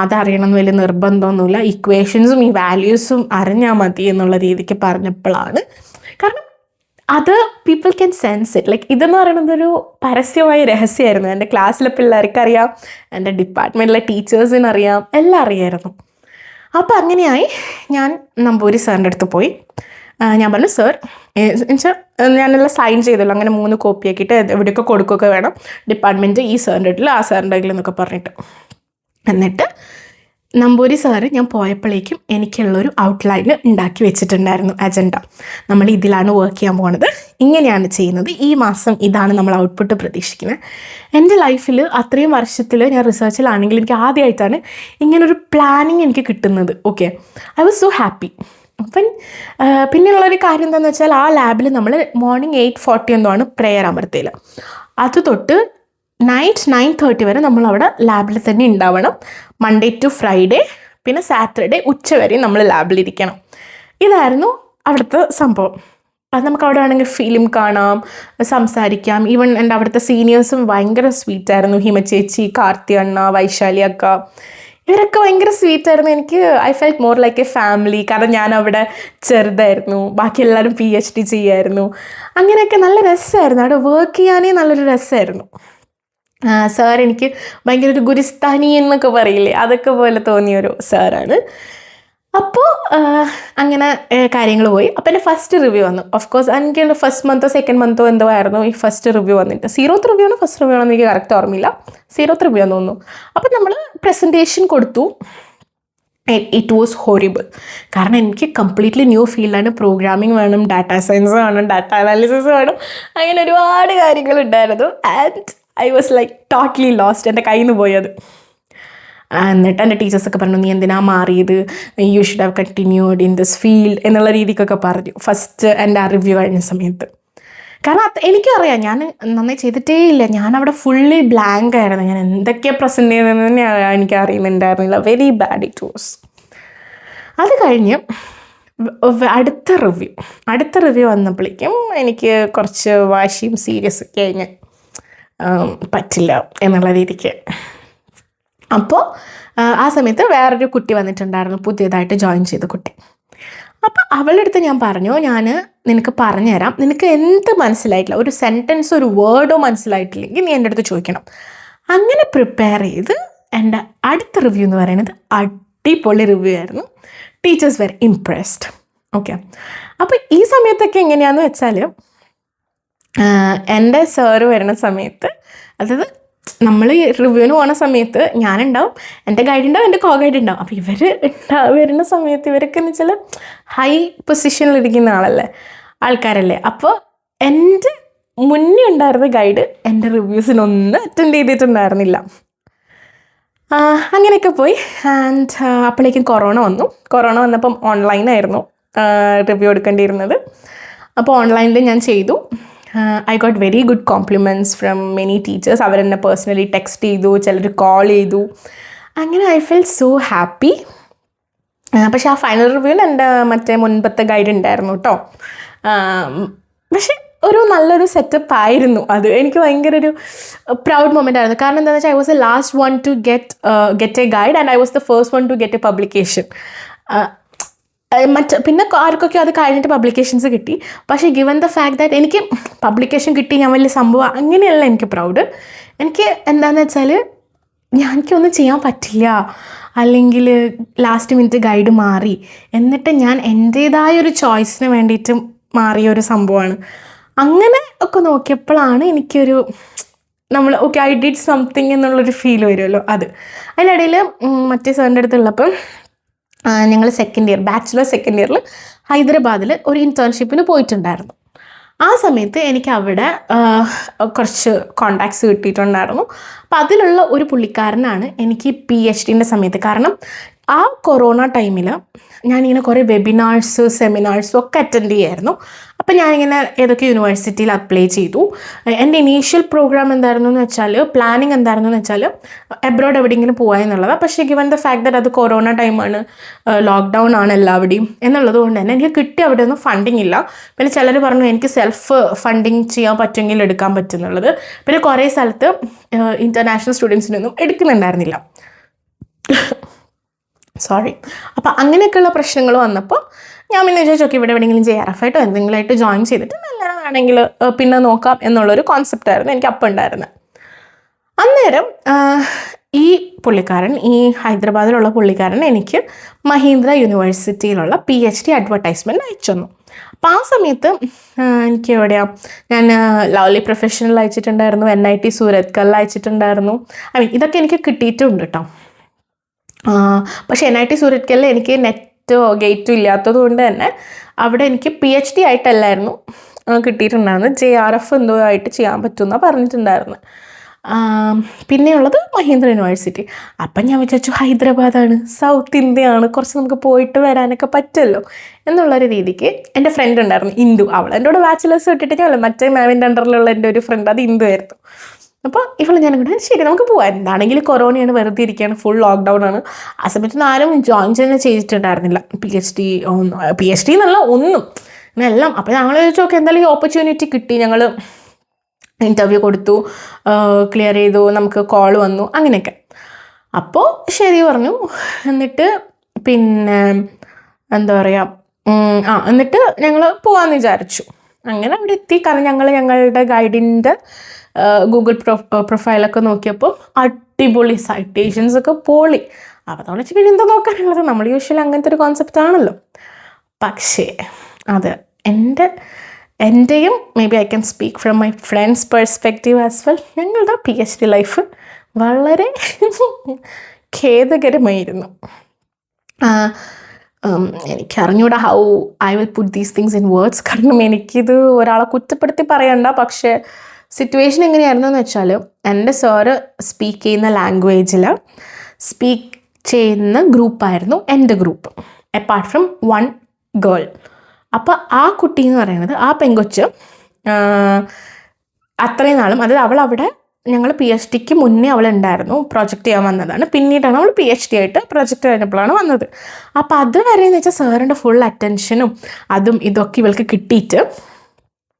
അതറിയണമെന്ന് വലിയ നിർബന്ധമൊന്നുമില്ല, ഇക്വേഷൻസും ഈ വാല്യൂസും അറിഞ്ഞാൽ മതി എന്നുള്ള രീതിക്ക് പറഞ്ഞപ്പോഴാണ്. കാരണം അത് people can sense it. Like ഇതെന്ന് പറയുന്നത് ഒരു പരസ്യമായ രഹസ്യമായിരുന്നു. എൻ്റെ ക്ലാസ്സിലെ പിള്ളേർക്കറിയാം, എൻ്റെ ഡിപ്പാർട്ട്മെൻറ്റിലെ ടീച്ചേഴ്സിനറിയാം, എല്ലാം അറിയായിരുന്നു. അപ്പോൾ അങ്ങനെയായി ഞാൻ നമ്പൂരി സാറിൻ്റെ അടുത്ത് പോയി. ഞാൻ പറഞ്ഞു, സാർ എന്നുവെച്ചാൽ ഞാനെല്ലാം സൈൻ ചെയ്തല്ലോ, അങ്ങനെ 3 കോപ്പി ആക്കിയിട്ട് എവിടെയൊക്കെ കൊടുക്കുകയൊക്കെ വേണം, ഡിപ്പാർട്ട്മെൻറ്റ് ഈ സാറിൻ്റെ അടുത്തിൽ ആ സാറിൻ്റെ അടുത്തിൽ എന്നൊക്കെ പറഞ്ഞിട്ട്. എന്നിട്ട് നമ്പൂരി സാറ് ഞാൻ പോയപ്പോഴേക്കും എനിക്കുള്ളൊരു ഔട്ട്ലൈൻ ഉണ്ടാക്കി വെച്ചിട്ടുണ്ടായിരുന്നു, അജണ്ട. നമ്മൾ ഇതിലാണ് വർക്ക് ചെയ്യാൻ പോകുന്നത്, ഇങ്ങനെയാണ് ചെയ്യുന്നത്, ഈ മാസം ഇതാണ് നമ്മൾ ഔട്ട്പുട്ട് പ്രതീക്ഷിക്കുന്നത്. എൻ്റെ ലൈഫിൽ അത്രയും വർഷത്തിൽ ഞാൻ റിസർച്ചിലാണെങ്കിൽ എനിക്ക് ആദ്യമായിട്ടാണ് ഇങ്ങനൊരു പ്ലാനിങ് എനിക്ക് കിട്ടുന്നത്. Okay, I was so happy. അപ്പം പിന്നെയുള്ളൊരു കാര്യം എന്താണെന്ന് വെച്ചാൽ ആ ലാബിൽ നമ്മൾ മോർണിംഗ് 8:40 എന്തോ ആണ് പ്രെയർ അമർത്തിയിൽ. അത് തൊട്ട് നൈറ്റ് 9:30 വരെ നമ്മളവിടെ ലാബിൽ തന്നെ ഉണ്ടാവണം. മൺഡേ ടു ഫ്രൈഡേ, പിന്നെ സാറ്റർഡേ ഉച്ച വരെ നമ്മൾ ലാബിലിരിക്കണം. ഇതായിരുന്നു അവിടുത്തെ സംഭവം. അത് നമുക്ക് അവിടെ വേണമെങ്കിൽ ഫിലിം കാണാം, സംസാരിക്കാം. ഈവൻ എൻ്റെ അവിടുത്തെ സീനിയേഴ്സും ഭയങ്കര സ്വീറ്റായിരുന്നു. ഹിമ ചേച്ചി, കാർത്തി അണ്ണ, വൈശാലി അക്ക, ഇവരൊക്കെ ഭയങ്കര സ്വീറ്റായിരുന്നു. എനിക്ക് I felt more like A family. കാരണം ഞാൻ അവിടെ ചെറുതായിരുന്നു, ബാക്കി എല്ലാവരും PhD ചെയ്യായിരുന്നു. അങ്ങനെയൊക്കെ നല്ല രസമായിരുന്നു. അവിടെ വർക്ക് ചെയ്യാനേ നല്ലൊരു രസമായിരുന്നു. സാർ എനിക്ക് ഭയങ്കര ഒരു ഗുരുസ്ഥാനി എന്നൊക്കെ പറയില്ലേ, അതൊക്കെ പോലെ തോന്നിയൊരു സാറാണ്. അപ്പോൾ അങ്ങനെ കാര്യങ്ങൾ പോയി. അപ്പോൾ എൻ്റെ ഫസ്റ്റ് റിവ്യൂ വന്നു. ഓഫ് കോഴ്സ് എനിക്ക് ഫസ്റ്റ് മന്തോ സെക്കൻഡ് മന്തോ എന്തോ ആയിരുന്നു ഈ ഫസ്റ്റ് റിവ്യൂ വന്നിട്ട്. 0th റിവ്യൂ ആണോ ഫസ്റ്റ് റിവ്യൂ ആണോ എനിക്ക് കറക്റ്റ് ഓർമ്മയില്ല. 0th റിവ്യൂ ആണെന്ന് തോന്നുന്നു. അപ്പോൾ നമ്മൾ പ്രസൻറ്റേഷൻ കൊടുത്തു. It was horrible. കാരണം എനിക്ക് കംപ്ലീറ്റ്ലി ന്യൂ ഫീൽഡാണ്. പ്രോഗ്രാമിംഗ് വേണം, ഡാറ്റാ സയൻസ് വേണം, ഡാറ്റ അനാലിസിസ് വേണം, അങ്ങനെ ഒരുപാട് കാര്യങ്ങളുണ്ടായിരുന്നു. And I was like totally lost. എൻ്റെ കയ്യിൽ നിന്ന് പോയത്. എന്നിട്ട് എൻ്റെ ടീച്ചേഴ്സൊക്കെ പറഞ്ഞു, നീ എന്തിനാ മാറിയത്, you should have continued in this field എന്നുള്ള രീതിക്കൊക്കെ പറഞ്ഞു ഫസ്റ്റ് എൻ്റെ ആ റിവ്യൂ കഴിഞ്ഞ സമയത്ത്. കാരണം എനിക്കറിയാം ഞാൻ നന്നായി ചെയ്തിട്ടേ ഇല്ല. ഞാനവിടെ ഫുള്ളി ബ്ലാങ്ക് ആയിരുന്നു. ഞാൻ എന്തൊക്കെയാണ് പ്രസൻറ്റ് ചെയ്യുന്നതെന്ന് തന്നെ എനിക്ക് അറിയുന്നുണ്ടായിരുന്നില്ല. Very bad it was. അത് കഴിഞ്ഞ് അടുത്ത റിവ്യൂ വന്നപ്പോഴേക്കും എനിക്ക് കുറച്ച് വാശിയും സീരിയസ് ഒക്കെ കഴിഞ്ഞ് പറ്റില്ല എന്നുള്ള രീതിക്ക്. അപ്പോൾ ആ സമയത്ത് വേറൊരു കുട്ടി വന്നിട്ടുണ്ടായിരുന്നു, പുതിയതായിട്ട് ജോയിൻ ചെയ്ത കുട്ടി. അപ്പോൾ അവളുടെ അടുത്ത് ഞാൻ പറഞ്ഞു, ഞാൻ നിനക്ക് പറഞ്ഞുതരാം, നിനക്ക് എന്ത് മനസ്സിലായിട്ടില്ല, ഒരു സെൻറ്റൻസ് ഒരു വേർഡോ മനസ്സിലായിട്ടില്ലെങ്കിൽ നീ എൻ്റെ അടുത്ത് ചോദിക്കണം. അങ്ങനെ പ്രിപ്പയർ ചെയ്ത് എൻ്റെ അടുത്ത റിവ്യൂ എന്ന് പറയുന്നത് അടിപൊളി റിവ്യൂ ആയിരുന്നു. Teachers very impressed. ഓക്കെ. അപ്പോൾ ഈ സമയത്തൊക്കെ എങ്ങനെയാണെന്ന് വെച്ചാൽ, എൻ്റെ സാറ് വരുന്ന സമയത്ത്, അതായത് നമ്മൾ റിവ്യൂവിന് പോകുന്ന സമയത്ത് ഞാനുണ്ടാവും, എൻ്റെ ഗൈഡ് ഉണ്ടാവും, എൻ്റെ കോ ഗൈഡ് ഉണ്ടാവും. അപ്പോൾ ഇവർ വരുന്ന സമയത്ത് ഇവരൊക്കെ എന്ന് വെച്ചാൽ ഹൈ പൊസിഷനിലിരിക്കുന്ന ആൾക്കാരല്ലേ. അപ്പോൾ എൻ്റെ മുന്നേ ഉണ്ടായിരുന്ന ഗൈഡ് എൻ്റെ റിവ്യൂസിനൊന്നും അറ്റൻഡ് ചെയ്തിട്ടുണ്ടായിരുന്നില്ല. അങ്ങനെയൊക്കെ പോയി. ആൻഡ് അപ്പോഴേക്കും കൊറോണ വന്നപ്പം ഓൺലൈനായിരുന്നു റിവ്യൂ എടുക്കേണ്ടിയിരുന്നത്. അപ്പോൾ ഓൺലൈനിൽ ഞാൻ ചെയ്തു. I got very good compliments from many teachers. അവരെന്നെ പേഴ്സണലി ടെക്സ്റ്റ് ചെയ്തു, ചിലർ കോൾ ചെയ്തു. അങ്ങനെ ഐ ഫെൽ സോ ഹാപ്പി. പക്ഷേ ആ ഫൈനൽ റിവ്യൂവിന് എൻ്റെ മറ്റേ മുൻപത്തെ ഗൈഡ് ഉണ്ടായിരുന്നു കേട്ടോ. പക്ഷേ ഒരു നല്ലൊരു സെറ്റപ്പ് ആയിരുന്നു അത്. എനിക്ക് ഭയങ്കര ഒരു പ്രൗഡ് മൊമെൻ്റ് ആയിരുന്നു. കാരണം എന്താണെന്ന് വെച്ചാൽ I was A last one two get A guide and I was the first one two get A publication. പിന്നെ ആർക്കൊക്കെ അത് കഴിഞ്ഞിട്ട് പബ്ലിക്കേഷൻസ് കിട്ടി. പക്ഷേ ഗിവൻ ദ ഫാക്ട് ദാറ്റ് എനിക്ക് പബ്ലിക്കേഷൻ കിട്ടി, ഞാൻ വലിയ സംഭവം അങ്ങനെയല്ല എനിക്ക് പ്രൗഡ്. എനിക്ക് എന്താണെന്ന് വെച്ചാൽ എനിക്കൊന്നും ചെയ്യാൻ പറ്റില്ല, അല്ലെങ്കിൽ ലാസ്റ്റ് മിനിറ്റ് ഗൈഡ് മാറി, എന്നിട്ട് ഞാൻ എൻ്റേതായൊരു ചോയ്സിന് വേണ്ടിയിട്ട് മാറിയ ഒരു സംഭവമാണ്. അങ്ങനെ ഒക്കെ നോക്കിയപ്പോഴാണ് എനിക്കൊരു ഓക്കെ ഐ ഡിഡ് സംതിങ് എന്നുള്ളൊരു ഫീൽ വരുമല്ലോ അത്. അതിനിടയിൽ മറ്റേ സാറിൻ്റെ അടുത്തുള്ളപ്പം ഞങ്ങൾ ബാച്ചുലർ സെക്കൻഡ് ഇയറിൽ ഹൈദരാബാദിൽ ഒരു ഇൻറ്റേൺഷിപ്പിന് പോയിട്ടുണ്ടായിരുന്നു. ആ സമയത്ത് എനിക്ക് അവിടെ കുറച്ച് കോണ്ടാക്ട്സ് കിട്ടിയിട്ടുണ്ടായിരുന്നു. അപ്പോൾ അതിലുള്ള ഒരു പുള്ളിക്കാരനാണ് എനിക്ക് PhDൻ്റെ സമയത്ത്, കാരണം ആ കൊറോണ ടൈമിൽ ഞാനിങ്ങനെ കുറേ വെബിനാഴ്സ് സെമിനാഴ്സും ഒക്കെ അറ്റൻഡ് ചെയ്യായിരുന്നു. അപ്പം ഞാനിങ്ങനെ ഏതൊക്കെ യൂണിവേഴ്സിറ്റിയിൽ അപ്ലൈ ചെയ്തു. എൻ്റെ ഇനീഷ്യൽ പ്രോഗ്രാം എന്തായിരുന്നു എന്ന് വെച്ചാൽ, പ്ലാനിങ് എന്തായിരുന്നു എന്ന് വെച്ചാൽ എബ്രോഡ് എവിടെയെങ്കിലും പോകാൻ എന്നുള്ളതാണ്. പക്ഷേ ഗിവൻ ദ ഫാക്ട് ദാറ്റ് അത് കൊറോണ ടൈമാണ്, ലോക്ക്ഡൗൺ ആണ് എല്ലാവിടെയും എന്നുള്ളത് കൊണ്ട് തന്നെ എനിക്ക് കിട്ടി അവിടെ ഒന്നും ഫണ്ടിങ് ഇല്ല. പിന്നെ ചിലർ പറഞ്ഞു എനിക്ക് സെൽഫ് ഫണ്ടിങ് ചെയ്യാൻ പറ്റുമെങ്കിൽ എടുക്കാൻ പറ്റുന്നുള്ളത്. പിന്നെ കുറേ സ്ഥലത്ത് ഇൻ്റർനാഷണൽ സ്റ്റുഡൻസിനൊന്നും എടുക്കുന്നുണ്ടായിരുന്നില്ല. സോറി. അപ്പോൾ അങ്ങനെയൊക്കെയുള്ള പ്രശ്നങ്ങൾ വന്നപ്പോൾ ഞാൻ പിന്നെ ചോദിച്ചു, ഇവിടെ എവിടെയെങ്കിലും JRF ആയിട്ടോ എന്തെങ്കിലുമായിട്ട് ജോയിൻ ചെയ്തിട്ട് നല്ലതാണെങ്കിൽ പിന്നെ നോക്കാം എന്നുള്ളൊരു കോൺസെപ്റ്റായിരുന്നു എനിക്ക് അപ്പം ഉണ്ടായിരുന്നത്. അന്നേരം ഈ പുള്ളിക്കാരൻ, ഈ ഹൈദരാബാദിലുള്ള പുള്ളിക്കാരൻ എനിക്ക് മഹീന്ദ്ര യൂണിവേഴ്സിറ്റിയിലുള്ള PhD അഡ്വർടൈസ്മെൻറ്റ് അയച്ചു തന്നു. അപ്പോൾ ആ സമയത്ത് എനിക്ക് എവിടെയാണ്, ഞാൻ ലവ്ലി പ്രൊഫഷണൽ അയച്ചിട്ടുണ്ടായിരുന്നു, NIT സൂരത്കൽ അയച്ചിട്ടുണ്ടായിരുന്നു. ഇതൊക്കെ എനിക്ക് കിട്ടിയിട്ടുണ്ട് കേട്ടോ. പക്ഷേ NIT സൂരത്കലിൽ എനിക്ക് നെറ്റോ ഗേറ്റോ ഇല്ലാത്തത് കൊണ്ട് തന്നെ അവിടെ എനിക്ക് PhD ആയിട്ടല്ലായിരുന്നു കിട്ടിയിട്ടുണ്ടായിരുന്നു, JRF എന്തോ ആയിട്ട് ചെയ്യാൻ പറ്റുമെന്നാണ് പറഞ്ഞിട്ടുണ്ടായിരുന്നു. പിന്നെയുള്ളത് മഹീന്ദ്ര യൂണിവേഴ്സിറ്റി. അപ്പം ഞാൻ വിചാരിച്ചു ഹൈദരാബാദാണ്, സൗത്ത് ഇന്ത്യയാണ്, കുറച്ച് നമുക്ക് പോയിട്ട് വരാനൊക്കെ പറ്റുമല്ലോ എന്നുള്ളൊരു രീതിക്ക്. എൻ്റെ ഫ്രണ്ട് ഉണ്ടായിരുന്നു ഇന്ദു, അവൾ എൻ്റെ കൂടെ ബാച്ചിലേഴ്സ് വിട്ടിട്ട് ഞാൻ മറ്റേ മാമിൻ്റെ അണ്ടറിലുള്ള എൻ്റെ ഒരു ഫ്രണ്ട്, അത് ഇന്ദു ആയിരുന്നു. അപ്പോൾ ഇവൾ ഞാനും കൂടെ ശരി നമുക്ക് പോകാം, എന്താണെങ്കിലും കൊറോണയാണ്, വെറുതെ ഇരിക്കുകയാണ്, ഫുൾ ലോക്ക്ഡൗൺ ആണ്. ആ സമയത്ത് ആരും ജോയിൻ തന്നെ ചെയ്തിട്ടുണ്ടായിരുന്നില്ല PhD എന്നല്ല ഒന്നും. അങ്ങനെ എല്ലാം. അപ്പോൾ ഞങ്ങൾ ചോദിച്ചു ഓക്കെ എന്തായാലും ഈ ഓപ്പർച്യൂണിറ്റി കിട്ടി, ഞങ്ങൾ ഇൻ്റർവ്യൂ കൊടുത്തു, ക്ലിയർ ചെയ്തു, നമുക്ക് കോൾ വന്നു, അങ്ങനെയൊക്കെ. അപ്പോൾ ശരി പറഞ്ഞു. എന്നിട്ട് പിന്നെ എന്താ പറയുക, എന്നിട്ട് ഞങ്ങൾ പോകാമെന്ന് വിചാരിച്ചു. അങ്ങനെ അവിടെ എത്തി. കാരണം ഞങ്ങളുടെ ഗൈഡിൻ്റെ ഗൂഗിൾ പ്രൊഫൈലൊക്കെ നോക്കിയപ്പോൾ അടിപൊളി സൈറ്റേഷൻസ് ഒക്കെ പൊളി. അപ്പോൾ നമ്മൾ വെച്ച് പിന്നെ എന്താ നോക്കാനുള്ളത്, നമ്മൾ യൂഷ്വലി അങ്ങനത്തെ ഒരു കോൺസെപ്റ്റ് ആണല്ലോ. പക്ഷേ അത് എൻ്റെയും may be I can speak from my friends perspective as well, ഞങ്ങളുടെ PhD ലൈഫ് വളരെ ഖേദകരമായിരുന്നു. എനിക്കറിഞ്ഞൂടാ how I will put these things in words. കാരണം എനിക്കിത് ഒരാളെ കുറ്റപ്പെടുത്തി പറയണ്ട, പക്ഷേ സിറ്റുവേഷൻ എങ്ങനെയായിരുന്നു എന്ന് വെച്ചാൽ, എൻ്റെ സാറ് സ്പീക്ക് ചെയ്യുന്ന ലാംഗ്വേജിൽ സ്പീക്ക് ചെയ്യുന്ന ഗ്രൂപ്പായിരുന്നു എൻ്റെ group, apart from one girl. അപ്പോൾ ആ കുട്ടി എന്ന് പറയുന്നത്, ആ പെങ്കൊച്ച് അത്രയും നാളും, അതായത് അവളവിടെ ഞങ്ങൾ PhDക്ക് മുന്നേ അവളുണ്ടായിരുന്നു, പ്രൊജക്റ്റ് ചെയ്യാൻ വന്നതാണ്. പിന്നീടാണ് അവൾ PhD ആയിട്ട് പ്രൊജക്റ്റ് കഴിഞ്ഞപ്പോഴാണ് വന്നത്. അപ്പോൾ അതുവരെ എന്ന് വെച്ചാൽ സാറിൻ്റെ ഫുൾ അറ്റൻഷനും അതും ഇതൊക്കെ ഇവൾക്ക് കിട്ടിയിട്ട്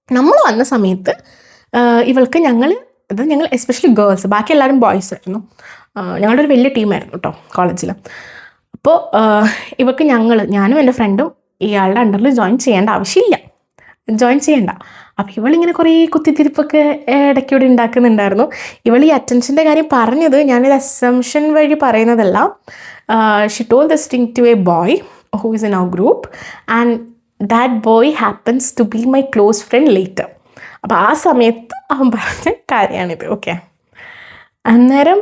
നമ്മൾ വന്ന സമയത്ത് ഇവൾക്ക് ഞങ്ങൾ എസ്പെഷ്യലി ഗേൾസ്, ബാക്കി എല്ലാവരും ബോയ്സ് ആയിരുന്നു, ഞങ്ങളുടെ ഒരു വലിയ ടീമായിരുന്നു കേട്ടോ കോളേജിൽ. അപ്പോൾ ഇവൾക്ക് ഞാനും എൻ്റെ ഫ്രണ്ടും ഇയാളുടെ അണ്ടറിൽ ജോയിൻ ചെയ്യേണ്ട. അപ്പോൾ ഇവളിങ്ങനെ കുറേ കുത്തിത്തിരിപ്പൊക്കെ ഇടയ്ക്കൂടെ ഉണ്ടാക്കുന്നുണ്ടായിരുന്നു. ഇവൾ ഈ അറ്റൻഷൻ്റെ കാര്യം പറഞ്ഞത് ഞാനൊരു അസംഷൻ വഴി പറയുന്നതല്ല. She told this thing to a boy who is in our group and that boy happens to be my close friend later. അപ്പോൾ ആ സമയത്ത് അവൻ പറഞ്ഞ കാര്യമാണിത്. ഓക്കെ, അന്നേരം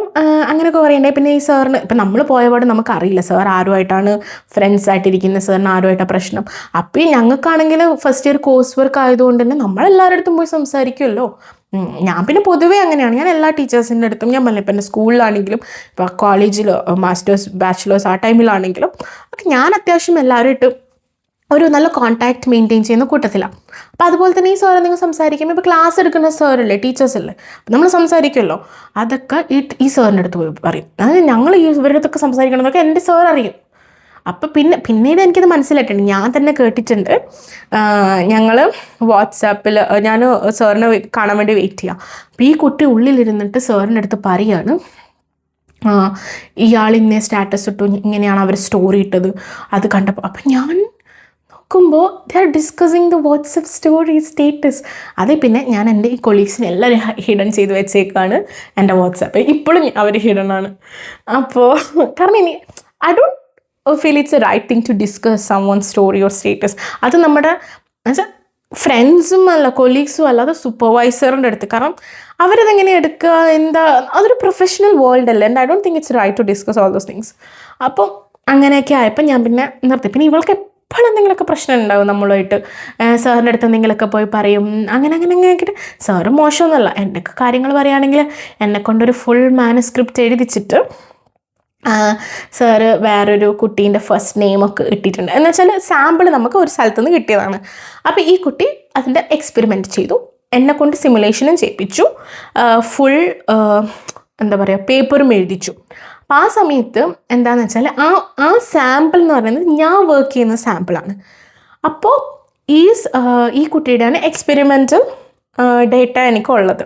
അങ്ങനെയൊക്കെ പറയണ്ടേ. പിന്നെ ഈ സാറിന് ഇപ്പം നമ്മൾ പോയപാട് നമുക്കറിയില്ല സാർ ആരുമായിട്ടാണ് ഫ്രണ്ട്സ് ആയിട്ടിരിക്കുന്നത്, സാറിന് ആരുമായിട്ടാണ് പ്രശ്നം. അപ്പോൾ ഈ ഞങ്ങൾക്കാണെങ്കിൽ ഫസ്റ്റ് ഇയർ കോഴ്സ് വർക്ക് ആയതുകൊണ്ട് തന്നെ നമ്മളെല്ലാവരുടെ അടുത്തും പോയി സംസാരിക്കുമല്ലോ. ഞാൻ പിന്നെ പൊതുവേ അങ്ങനെയാണ്, ഞാൻ എല്ലാ ടീച്ചേഴ്സിൻ്റെ അടുത്തും, ഞാൻ പറഞ്ഞില്ല ഇപ്പം എൻ്റെ സ്കൂളിലാണെങ്കിലും ഇപ്പോൾ കോളേജിൽ മാസ്റ്റേഴ്സ് ബാച്ചിലേഴ്സ് ആ ടൈമിലാണെങ്കിലും ഒക്കെ ഞാൻ അത്യാവശ്യം എല്ലാവരുമായിട്ട് ഒരു നല്ല കോൺടാക്റ്റ് മെയിൻറ്റെയിൻ ചെയ്യുന്ന കൂട്ടത്തിലാണ്. അപ്പോൾ അതുപോലെ തന്നെ ഈ സാർ നിങ്ങൾ സംസാരിക്കുമ്പോൾ ഇപ്പോൾ ക്ലാസ് എടുക്കുന്ന സാറല്ലേ, ടീച്ചേഴ്സല്ലേ, അപ്പോൾ നമ്മൾ സംസാരിക്കുമല്ലോ, അതൊക്കെ ഈ സാറിൻ്റെ അടുത്ത് പോയി പറയും. അതായത് ഞങ്ങൾ ഇവരുടെ അടുത്തൊക്കെ സംസാരിക്കണമെന്നൊക്കെ എൻ്റെ സാർ അറിയും. അപ്പോൾ പിന്നീട് എനിക്കത് മനസ്സിലായിട്ടുണ്ട്, ഞാൻ തന്നെ കേട്ടിട്ടുണ്ട്. ഞങ്ങൾ വാട്സാപ്പിൽ ഞാൻ സാറിനെ കാണാൻ വേണ്ടി വെയിറ്റ് ചെയ്യാം. അപ്പോൾ ഈ കുട്ടി ഉള്ളിലിരുന്നിട്ട് സാറിൻ്റെ അടുത്ത് പറയാണ്, ഇയാൾ ഇന്നേ സ്റ്റാറ്റസ് ഇട്ടു, ഇങ്ങനെയാണ് അവർ സ്റ്റോറി ഇട്ടത്, അത് കണ്ടപ്പോൾ. അപ്പം ഞാൻ നോക്കുമ്പോൾ they are discussing the WhatsApp story status. അതേ പിന്നെ ഞാൻ എൻ്റെ ഈ കൊളീഗ്സിനെ എല്ലാവരും ഹിഡൻ ചെയ്ത് വെച്ചേക്കാണ് എൻ്റെ വാട്സാപ്പ്. ഇപ്പോഴും അവർ ഹിഡൻ ആണ്. അപ്പോൾ കാരണം I don't feel it's a right thing to discuss someone story or status. അത് നമ്മുടെ എന്നുവെച്ചാൽ ഫ്രണ്ട്സും അല്ല കൊളീഗ്സും അല്ല, അത് സൂപ്പർവൈസറിൻ്റെ അടുത്ത്. കാരണം അവരതെങ്ങനെ എടുക്കുക, എന്താ, അതൊരു പ്രൊഫഷണൽ വേൾഡ് അല്ലേ, and I don't think it's right to discuss all those things. അപ്പം അങ്ങനെയൊക്കെ ആയപ്പോൾ ഞാൻ പിന്നെ നിർത്തി. പിന്നെ ഇവൾക്ക് എപ്പോഴും എന്തെങ്കിലുമൊക്കെ പ്രശ്നം ഉണ്ടാവും നമ്മളുമായിട്ട്, സാറിൻ്റെ അടുത്ത് എന്തെങ്കിലുമൊക്കെ പോയി പറയും, അങ്ങനെ ആക്കിയിട്ട്. സാറ് മോശമൊന്നുമല്ല, എൻ്റെയൊക്കെ കാര്യങ്ങൾ പറയുകയാണെങ്കിൽ എന്നെക്കൊണ്ടൊരു ഫുൾ മാനുസ്ക്രിപ്റ്റ് എഴുതിച്ചിട്ട് സാറ് വേറൊരു കുട്ടീൻ്റെ ഫസ്റ്റ് നെയിമൊക്കെ ഇട്ടിട്ടുണ്ട്. എന്ന് വെച്ചാൽ സാമ്പിൾ നമുക്ക് ഒരു സ്ഥലത്തു നിന്ന് കിട്ടിയതാണ്. അപ്പോൾ ഈ കുട്ടി അതിൻ്റെ എക്സ്പെരിമെൻറ്റ് ചെയ്തു, എന്നെക്കൊണ്ട് സിമുലേഷനും ചെയ്യിപ്പിച്ചു, ഫുൾ എന്താ പറയുക പേപ്പറും എഴുതിച്ചു. അപ്പോൾ ആ സമയത്ത് എന്താണെന്ന് വെച്ചാൽ ആ സാമ്പിൾ എന്ന് പറയുന്നത് ഞാൻ വർക്ക് ചെയ്യുന്ന സാമ്പിളാണ്. അപ്പോൾ ഈ കുട്ടിയുടെയാണ് എക്സ്പെരിമെൻ്റൽ ഡേറ്റ എനിക്കുള്ളത്,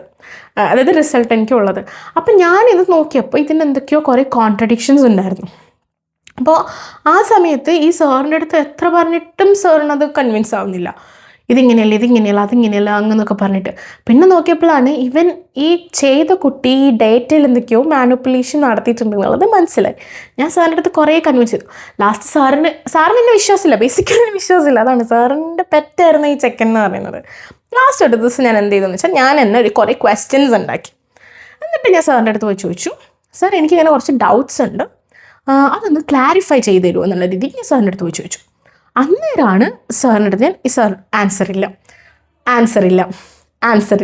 അതായത് റിസൾട്ട് എനിക്കുള്ളത്. അപ്പം ഞാനിത് നോക്കിയപ്പോൾ ഇതിന് എന്തൊക്കെയോ കുറേ കോൺട്രഡിക്ഷൻസ് ഉണ്ടായിരുന്നു. അപ്പോൾ ആ സമയത്ത് ഈ സാറിൻ്റെ അടുത്ത് എത്ര പറഞ്ഞിട്ടും സാറിനത് കൺവിൻസ് ആവുന്നില്ല. ഇതിങ്ങനെയല്ല അതിങ്ങനെയല്ല അങ്ങനെയൊക്കെ പറഞ്ഞിട്ട്. പിന്നെ നോക്കിയപ്പോഴാണ് ഇവൻ ഈ ചെയ്ത കുട്ടി ഈ ഡേറ്റയിൽ എന്തൊക്കെയോ മാനിപ്പുലേഷൻ നടത്തിയിട്ടുണ്ടെന്നുള്ളത് മനസ്സിലായി. ഞാൻ സാറിൻ്റെ അടുത്ത് കുറേ കൺവിൻസ് ചെയ്തു. ലാസ്റ്റ് സാറിന് എന്നെ വിശ്വാസമില്ല, ബേസിക്കലി വിശ്വാസമില്ല. അതാണ് സാറിൻ്റെ പെറ്റായിരുന്നു ഈ ചെക്കൻ എന്ന് പറയുന്നത്. ലാസ്റ്റ് ഒരു ദിവസം ഞാൻ എന്ത് ചെയ്തെന്ന് വെച്ചാൽ ഞാൻ എന്നെ കുറേ ക്വസ്റ്റ്യൻസ് ഉണ്ടാക്കി. എന്നിട്ട് ഞാൻ സാറിൻ്റെ അടുത്ത് പോയി ചോദിച്ചു, സാർ എനിക്കിങ്ങനെ കുറച്ച് ഡൗട്ട്സ് ഉണ്ട്, അതൊന്ന് ക്ലാരിഫൈ ചെയ്ത് തരുമോ എന്നുള്ള രീതിയിൽ ഞാൻ സാറിൻ്റെ അടുത്ത് പോയി ചോദിച്ചു. അന്നേരമാണ് സാറിൻ്റെ അടുത്ത് ഈ സാർ ആൻസർ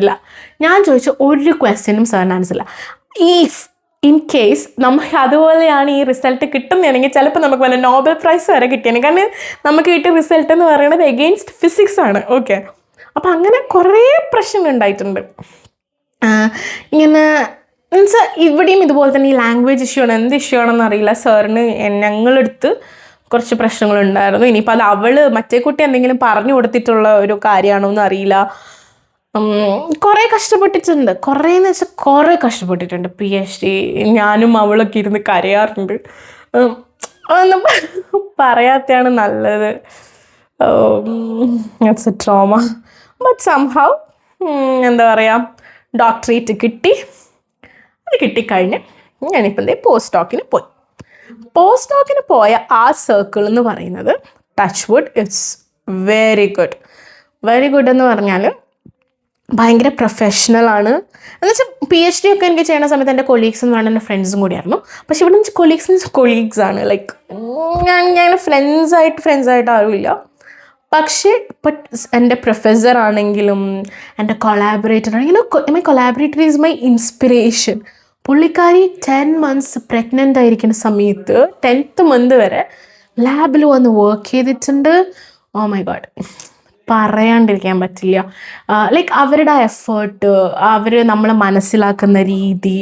ഇല്ല. ഞാൻ ചോദിച്ച ഒരു ക്വസ്റ്റ്യനും സാറിന് ആൻസർ ഇല്ല. ഇൻ കേസ് നമുക്ക് അതുപോലെയാണ് ഈ റിസൾട്ട് കിട്ടുന്നതാണെങ്കിൽ ചിലപ്പോൾ നമുക്ക് വല്ല നോബൽ പ്രൈസ് വരെ കിട്ടിയാണ്. കാരണം നമുക്ക് കിട്ടിയ റിസൾട്ട് എന്ന് പറയുന്നത് എഗെയിൻസ്റ്റ് ഫിസിക്സ് ആണ്. ഓക്കെ, അപ്പോൾ അങ്ങനെ കുറേ പ്രശ്നങ്ങൾ ഉണ്ടായിട്ടുണ്ട്. ഇങ്ങനെ മീൻസ് ഇവിടെയും ഇതുപോലെ തന്നെ ഈ ലാംഗ്വേജ് ഇഷ്യൂ ആണ്, എന്ത് ഇഷ്യൂ ആണെന്ന് അറിയില്ല. സാറിന് ഞങ്ങളെടുത്ത് കുറച്ച് പ്രശ്നങ്ങളുണ്ടായിരുന്നു. ഇനിയിപ്പോൾ അത് മറ്റേ കുട്ടി എന്തെങ്കിലും പറഞ്ഞു കൊടുത്തിട്ടുള്ള ഒരു കാര്യമാണോ എന്ന് അറിയില്ല. കുറേ കഷ്ടപ്പെട്ടിട്ടുണ്ട്, കുറേന്ന് വെച്ചാൽ കുറേ കഷ്ടപ്പെട്ടിട്ടുണ്ട്. PhD ഞാനും അവളൊക്കെ ഇരുന്ന് കരയാറുണ്ട്. ഒന്നും പറയാത്തതാണ് നല്ലത്. It's A trauma. But somehow എന്താ പറയുക, ഡോക്ടറേറ്റ് കിട്ടി. അത് കിട്ടിക്കഴിഞ്ഞ് ഞാനിപ്പം പോസ്റ്റ് ഡോക്കിന് പോയ ആ സർക്കിൾ എന്ന് പറയുന്നത് touch wood it's very good. Very good എന്ന് പറഞ്ഞാൽ ഭയങ്കര പ്രൊഫഷണലാണ്. എന്നുവെച്ചാൽ PhD ഒക്കെ എനിക്ക് ചെയ്യുന്ന സമയത്ത് എൻ്റെ കൊളീഗ്സ് എന്ന് പറഞ്ഞാൽ എൻ്റെ ഫ്രണ്ട്സും കൂടിയായിരുന്നു. പക്ഷെ ഇവിടെ നിന്ന് കൊളീഗ്സാണ്. ലൈക്ക് ഞാൻ ഫ്രണ്ട്സായിട്ട് ആരുമില്ല. പക്ഷേ ഇപ്പം എൻ്റെ പ്രൊഫസർ ആണെങ്കിലും എൻ്റെ കൊളാബറേറ്റർ ആണെങ്കിലും, my collaborator is my inspiration. പുള്ളിക്കാരി 10 months പ്രഗ്നൻ്റ് ആയിരിക്കുന്ന സമയത്ത് 10th month വരെ ലാബിൽ വന്ന് വർക്ക് ചെയ്തിട്ടുണ്ട്. ഓ മൈ ഗോഡ്, പറയാണ്ടിരിക്കാൻ പറ്റില്ല. ലൈക്ക് അവരുടെ എഫേർട്ട്, അവർ നമ്മളെ മനസ്സിലാക്കുന്ന രീതി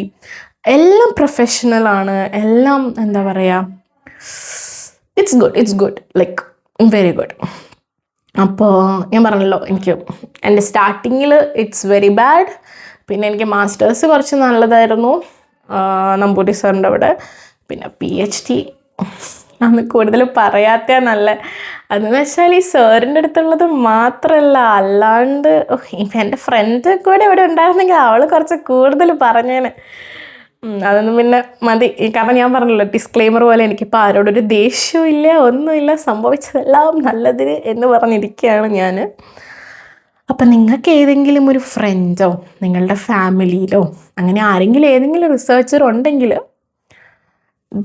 എല്ലാം പ്രൊഫഷണലാണ്. എല്ലാം എന്താ പറയുക, it's good like very good. അപ്പോൾ ഞാൻ പറഞ്ഞല്ലോ, എനിക്ക് എൻ്റെ സ്റ്റാർട്ടിങ്ങിൽ ഇറ്റ്സ് വെരി ബാഡ്. പിന്നെ എനിക്ക് മാസ്റ്റേഴ്സ് കുറച്ച് നല്ലതായിരുന്നു നമ്പൂരി സാറിൻ്റെ അവിടെ. പിന്നെ PhD അന്ന് കൂടുതൽ പറയാത്ത നല്ല. അതെന്ന് വെച്ചാൽ ഈ സാറിൻ്റെ അടുത്തുള്ളത് മാത്രമല്ല, അല്ലാണ്ട് ഇപ്പം എൻ്റെ ഫ്രണ്ട് കൂടെ ഇവിടെ ഉണ്ടായിരുന്നെങ്കിൽ അവൾ കുറച്ച് കൂടുതൽ പറഞ്ഞേനെ. അതൊന്നും പിന്നെ മതി. കാരണം ഞാൻ പറഞ്ഞല്ലോ, ഡിസ്ക്ലെയിമർ പോലെ എനിക്കിപ്പോൾ ആരോടൊരു ദേഷ്യവും ഇല്ല, ഒന്നുമില്ല. സംഭവിച്ചതെല്ലാം നല്ലതിന് എന്ന് പറഞ്ഞിരിക്കുകയാണ് ഞാൻ. അപ്പം നിങ്ങൾക്ക് ഏതെങ്കിലും ഒരു ഫ്രണ്ടോ നിങ്ങളുടെ ഫാമിലിയിലോ അങ്ങനെ ആരെങ്കിലും ഏതെങ്കിലും റിസർച്ചർ ഉണ്ടെങ്കിൽ,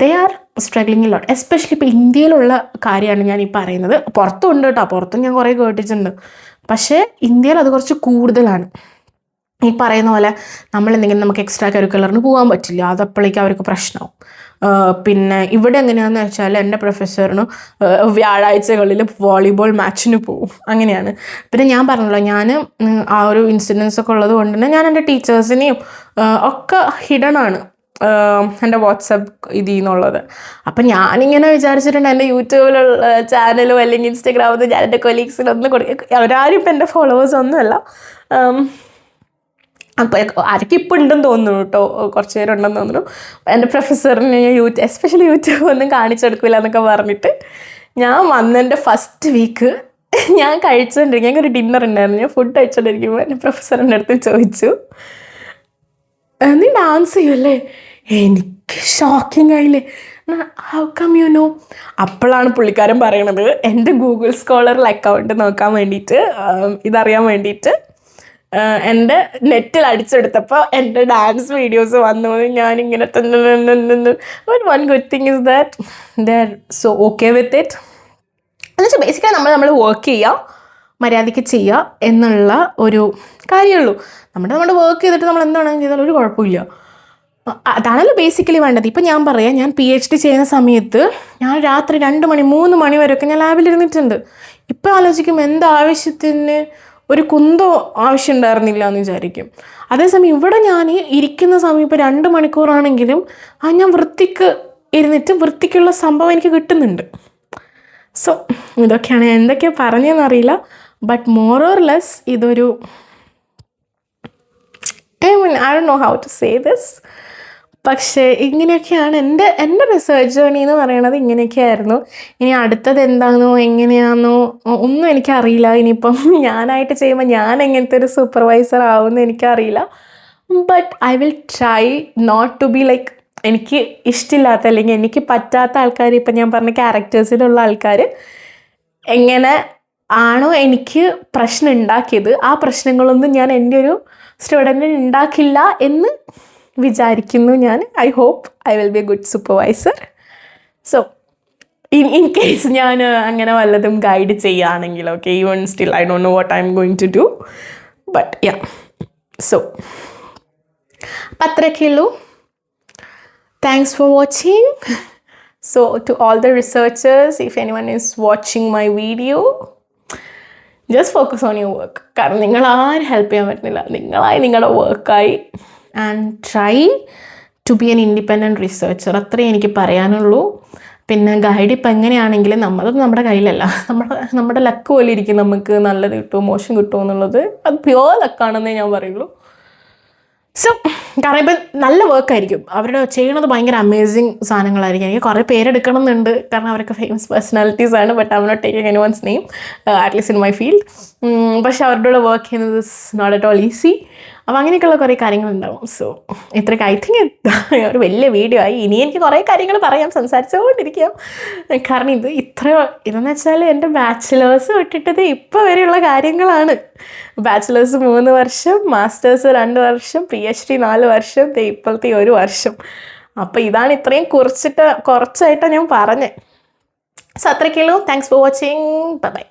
they are struggling lot. Especially ഇപ്പോൾ ഇന്ത്യയിലുള്ള കാര്യമാണ് ഞാൻ ഈ പറയുന്നത്. പുറത്തും ഉണ്ട് കേട്ടോ, പുറത്തും ഞാൻ കുറേ കേട്ടിട്ടുണ്ട്. പക്ഷേ ഇന്ത്യയിൽ അത് കുറച്ച് കൂടുതലാണ്. ഈ പറയുന്ന പോലെ നമുക്ക് എക്സ്ട്രാ കരിക്കുലറിന് പോകാൻ പറ്റില്ല, അതപ്പോഴേക്കും അവർക്ക് പ്രശ്നമാവും. പിന്നെ ഇവിടെ എങ്ങനെയാണെന്ന് വെച്ചാൽ എൻ്റെ പ്രൊഫസറിന് വ്യാഴാഴ്ചകളിൽ വോളിബോൾ മാച്ചിന് പോവും, അങ്ങനെയാണ്. പിന്നെ ഞാൻ പറഞ്ഞല്ലോ, ഞാൻ ആ ഒരു ഇൻസിഡൻസ് ഒക്കെ ഉള്ളത് കൊണ്ട് തന്നെ ഞാൻ എൻ്റെ ടീച്ചേഴ്സിനെയും ഒക്കെ ഹിഡനാണ് എൻ്റെ വാട്സപ്പ് ഇതിൽ നിന്നുള്ളത്. അപ്പം ഞാനിങ്ങനെ വിചാരിച്ചിട്ടുണ്ട് എൻ്റെ യൂട്യൂബിലുള്ള ചാനലോ അല്ലെങ്കിൽ ഇൻസ്റ്റാഗ്രാമിൽ ഞാൻ എൻ്റെ കൊലീഗ്സിനൊന്നും അവരാരും ഇപ്പം എൻ്റെ ഫോളോവേഴ്സൊന്നുമല്ല. അപ്പോൾ ആരൊക്കെ ഇപ്പോൾ ഉണ്ടെന്ന് തോന്നുന്നു കേട്ടോ, കുറച്ച് പേരുണ്ടെന്ന് തോന്നുന്നു. എൻ്റെ പ്രൊഫസറിന് എസ്പെഷ്യലി യൂട്യൂബ് ഒന്നും കാണിച്ചെടുക്കില്ല എന്നൊക്കെ പറഞ്ഞിട്ട് ഞാൻ വന്നതിൻ്റെ ഫസ്റ്റ് വീക്ക് ഞാൻ കഴിച്ചുകൊണ്ടിരിക്കും. ഞങ്ങൾക്കൊരു ഡിന്നർ ഉണ്ടായിരുന്നു. ഞാൻ ഫുഡ് കഴിച്ചുകൊണ്ടിരിക്കുമ്പോൾ എൻ്റെ പ്രൊഫസറിൻ്റെ അടുത്ത് ചോദിച്ചു, നീ ഡാൻസ് ചെയ്യുമല്ലേ? എനിക്ക് ഷോക്കിംഗ് ആയില്ലേ, ഹൗ കം യു നോ? അപ്പോഴാണ് പുള്ളിക്കാരൻ പറയണത്, എൻ്റെ ഗൂഗിൾ സ്കോളറിൽ അക്കൗണ്ട് നോക്കാൻ വേണ്ടിയിട്ട്, ഇതറിയാൻ വേണ്ടിയിട്ട് എൻ്റെ നെറ്റിൽ അടിച്ചെടുത്തപ്പോൾ എൻ്റെ ഡാൻസ് വീഡിയോസ് വന്നു. ഞാനിങ്ങനെ but one good thing is that they are so okay with it. എന്നുവെച്ചാൽ ബേസിക്കലി നമ്മൾ വർക്ക് ചെയ്യുക, മര്യാദയ്ക്ക് ചെയ്യുക എന്നുള്ള ഒരു കാര്യമുള്ളൂ. നമ്മുടെ വർക്ക് ചെയ്തിട്ട് നമ്മൾ എന്താണെങ്കിലും ചെയ്താലും ഒരു കുഴപ്പമില്ല. അതാണല്ലോ ബേസിക്കലി വേണ്ടത്. ഇപ്പം ഞാൻ പറയാം, ഞാൻ PhD ചെയ്യുന്ന സമയത്ത് ഞാൻ രാത്രി 2 മണി 3 മണി വരെയൊക്കെ ഞാൻ ലാബിലിരുന്നിട്ടുണ്ട്. ഇപ്പം ആലോചിക്കും എന്താവശ്യത്തിന് ഒരു കുന്തോ ആവശ്യം ഉണ്ടായിരുന്നില്ല എന്ന് വിചാരിക്കും. അതേസമയം ഇവിടെ ഞാൻ ഇരിക്കുന്ന സമയം ഇപ്പോൾ 2 മണിക്കൂറാണെങ്കിലും ഞാൻ വൃത്തിക്ക് ഇരുന്നിട്ട് വൃത്തിക്കുള്ള സംഭവം എനിക്ക് കിട്ടുന്നുണ്ട്. സോ ഇതൊക്കെയാണ്, എന്തൊക്കെയാണ് പറഞ്ഞതെന്നറിയില്ല. ബട്ട് മോർ ഓർ ലെസ് ഇതൊരു I don't know how to say this. പക്ഷേ ഇങ്ങനെയൊക്കെയാണ് എൻ്റെ റിസർച്ച് ജേർണി എന്ന് പറയുന്നത്. ഇങ്ങനെയൊക്കെയായിരുന്നു. ഇനി അടുത്തത് എന്താണെന്നോ എങ്ങനെയാണെന്നോ ഒന്നും എനിക്കറിയില്ല. ഇനിയിപ്പം ഞാനായിട്ട് ചെയ്യുമ്പോൾ ഞാൻ എങ്ങനത്തെ ഒരു സൂപ്പർവൈസർ ആവുമെന്ന് എനിക്കറിയില്ല. But I will try not to be like, എനിക്ക് ഇഷ്ടമില്ലാത്ത അല്ലെങ്കിൽ എനിക്ക് പറ്റാത്ത ആൾക്കാർ, ഇപ്പം ഞാൻ പറഞ്ഞ ക്യാരക്ടേഴ്സിലുള്ള ആൾക്കാർ എങ്ങനെ ആണോ എനിക്ക് പ്രശ്നം ഉണ്ടാക്കിയത്, ആ പ്രശ്നങ്ങളൊന്നും ഞാൻ എൻ്റെ ഒരു സ്റ്റുഡൻറ്റിന് ഉണ്ടാക്കില്ല എന്ന് വിചാരിക്കുന്നു ഞാൻ. I hope I will be a good supervisor. So in case ഞാൻ അങ്ങനെ വല്ലതും ഗൈഡ് ചെയ്യുകയാണെങ്കിൽ, okay, even still I don't know what I am going to do, but yeah. So അപ്പം അത്രയൊക്കെ ഉള്ളൂ. Thanks for watching. So to all the researchers, if anyone is watching my video, just focus on your work. കാരണം നിങ്ങൾ ആരും help ചെയ്യാൻ പറ്റുന്നില്ല, നിങ്ങളായി നിങ്ങളുടെ വർക്കായി. And try to be an independent researcher. അത്രേ എനിക്ക് പറയാനുള്ളൂ. പിന്നെ ഗൈഡ് ഇപ്പം എങ്ങനെയാണെങ്കിലും നമ്മളത് നമ്മുടെ കയ്യിലല്ല, നമ്മുടെ ലക്ക് പോലെ ഇരിക്കും നമുക്ക് നല്ലത് കിട്ടുമോ മോശം കിട്ടുമോ എന്നുള്ളത്. അത് പ്യുവർ ലക്കാണെന്നേ ഞാൻ പറയുള്ളൂ. സോ കാരണം ഇപ്പം നല്ല വർക്കായിരിക്കും, അവരുടെ ചെയ്യണത് ഭയങ്കര അമേസിങ് സാധനങ്ങളായിരിക്കും. എനിക്ക് കുറേ പേരെടുക്കണം എന്നുണ്ട്, കാരണം അവരൊക്കെ ഫേമസ് പേഴ്സണാലിറ്റീസ് ആണ്. But I am not taking any one's name at least in my field. പക്ഷെ അവരുടെ കൂടെ വർക്ക് ചെയ്യുന്നത് is not at all easy. അപ്പോൾ അങ്ങനെയൊക്കെയുള്ള കുറേ കാര്യങ്ങളുണ്ടാവും. സോ ഇത്രയൊക്കെ ഐ തിങ്ക് ഒരു വലിയ വീഡിയോ ആയി. ഇനി എനിക്ക് കുറേ കാര്യങ്ങൾ പറയാം, സംസാരിച്ചുകൊണ്ടിരിക്കാം. കാരണം ഇതെന്ന് വെച്ചാൽ എൻ്റെ ബാച്ചിലേഴ്സ് വിട്ടിട്ടത് ഇപ്പോൾ വരെയുള്ള കാര്യങ്ങളാണ്. ബാച്ചിലേഴ്സ് 3 വർഷം, മാസ്റ്റേഴ്സ് 2 വർഷം, PhD 4 വർഷം, ഇപ്പോഴത്തെ 1 വർഷം. അപ്പോൾ ഇതാണ് ഇത്രയും കുറച്ചായിട്ടാണ് ഞാൻ പറഞ്ഞത്. സോ അത്രയ്ക്കുള്ളൂ. Thanks for watching. ബൈ.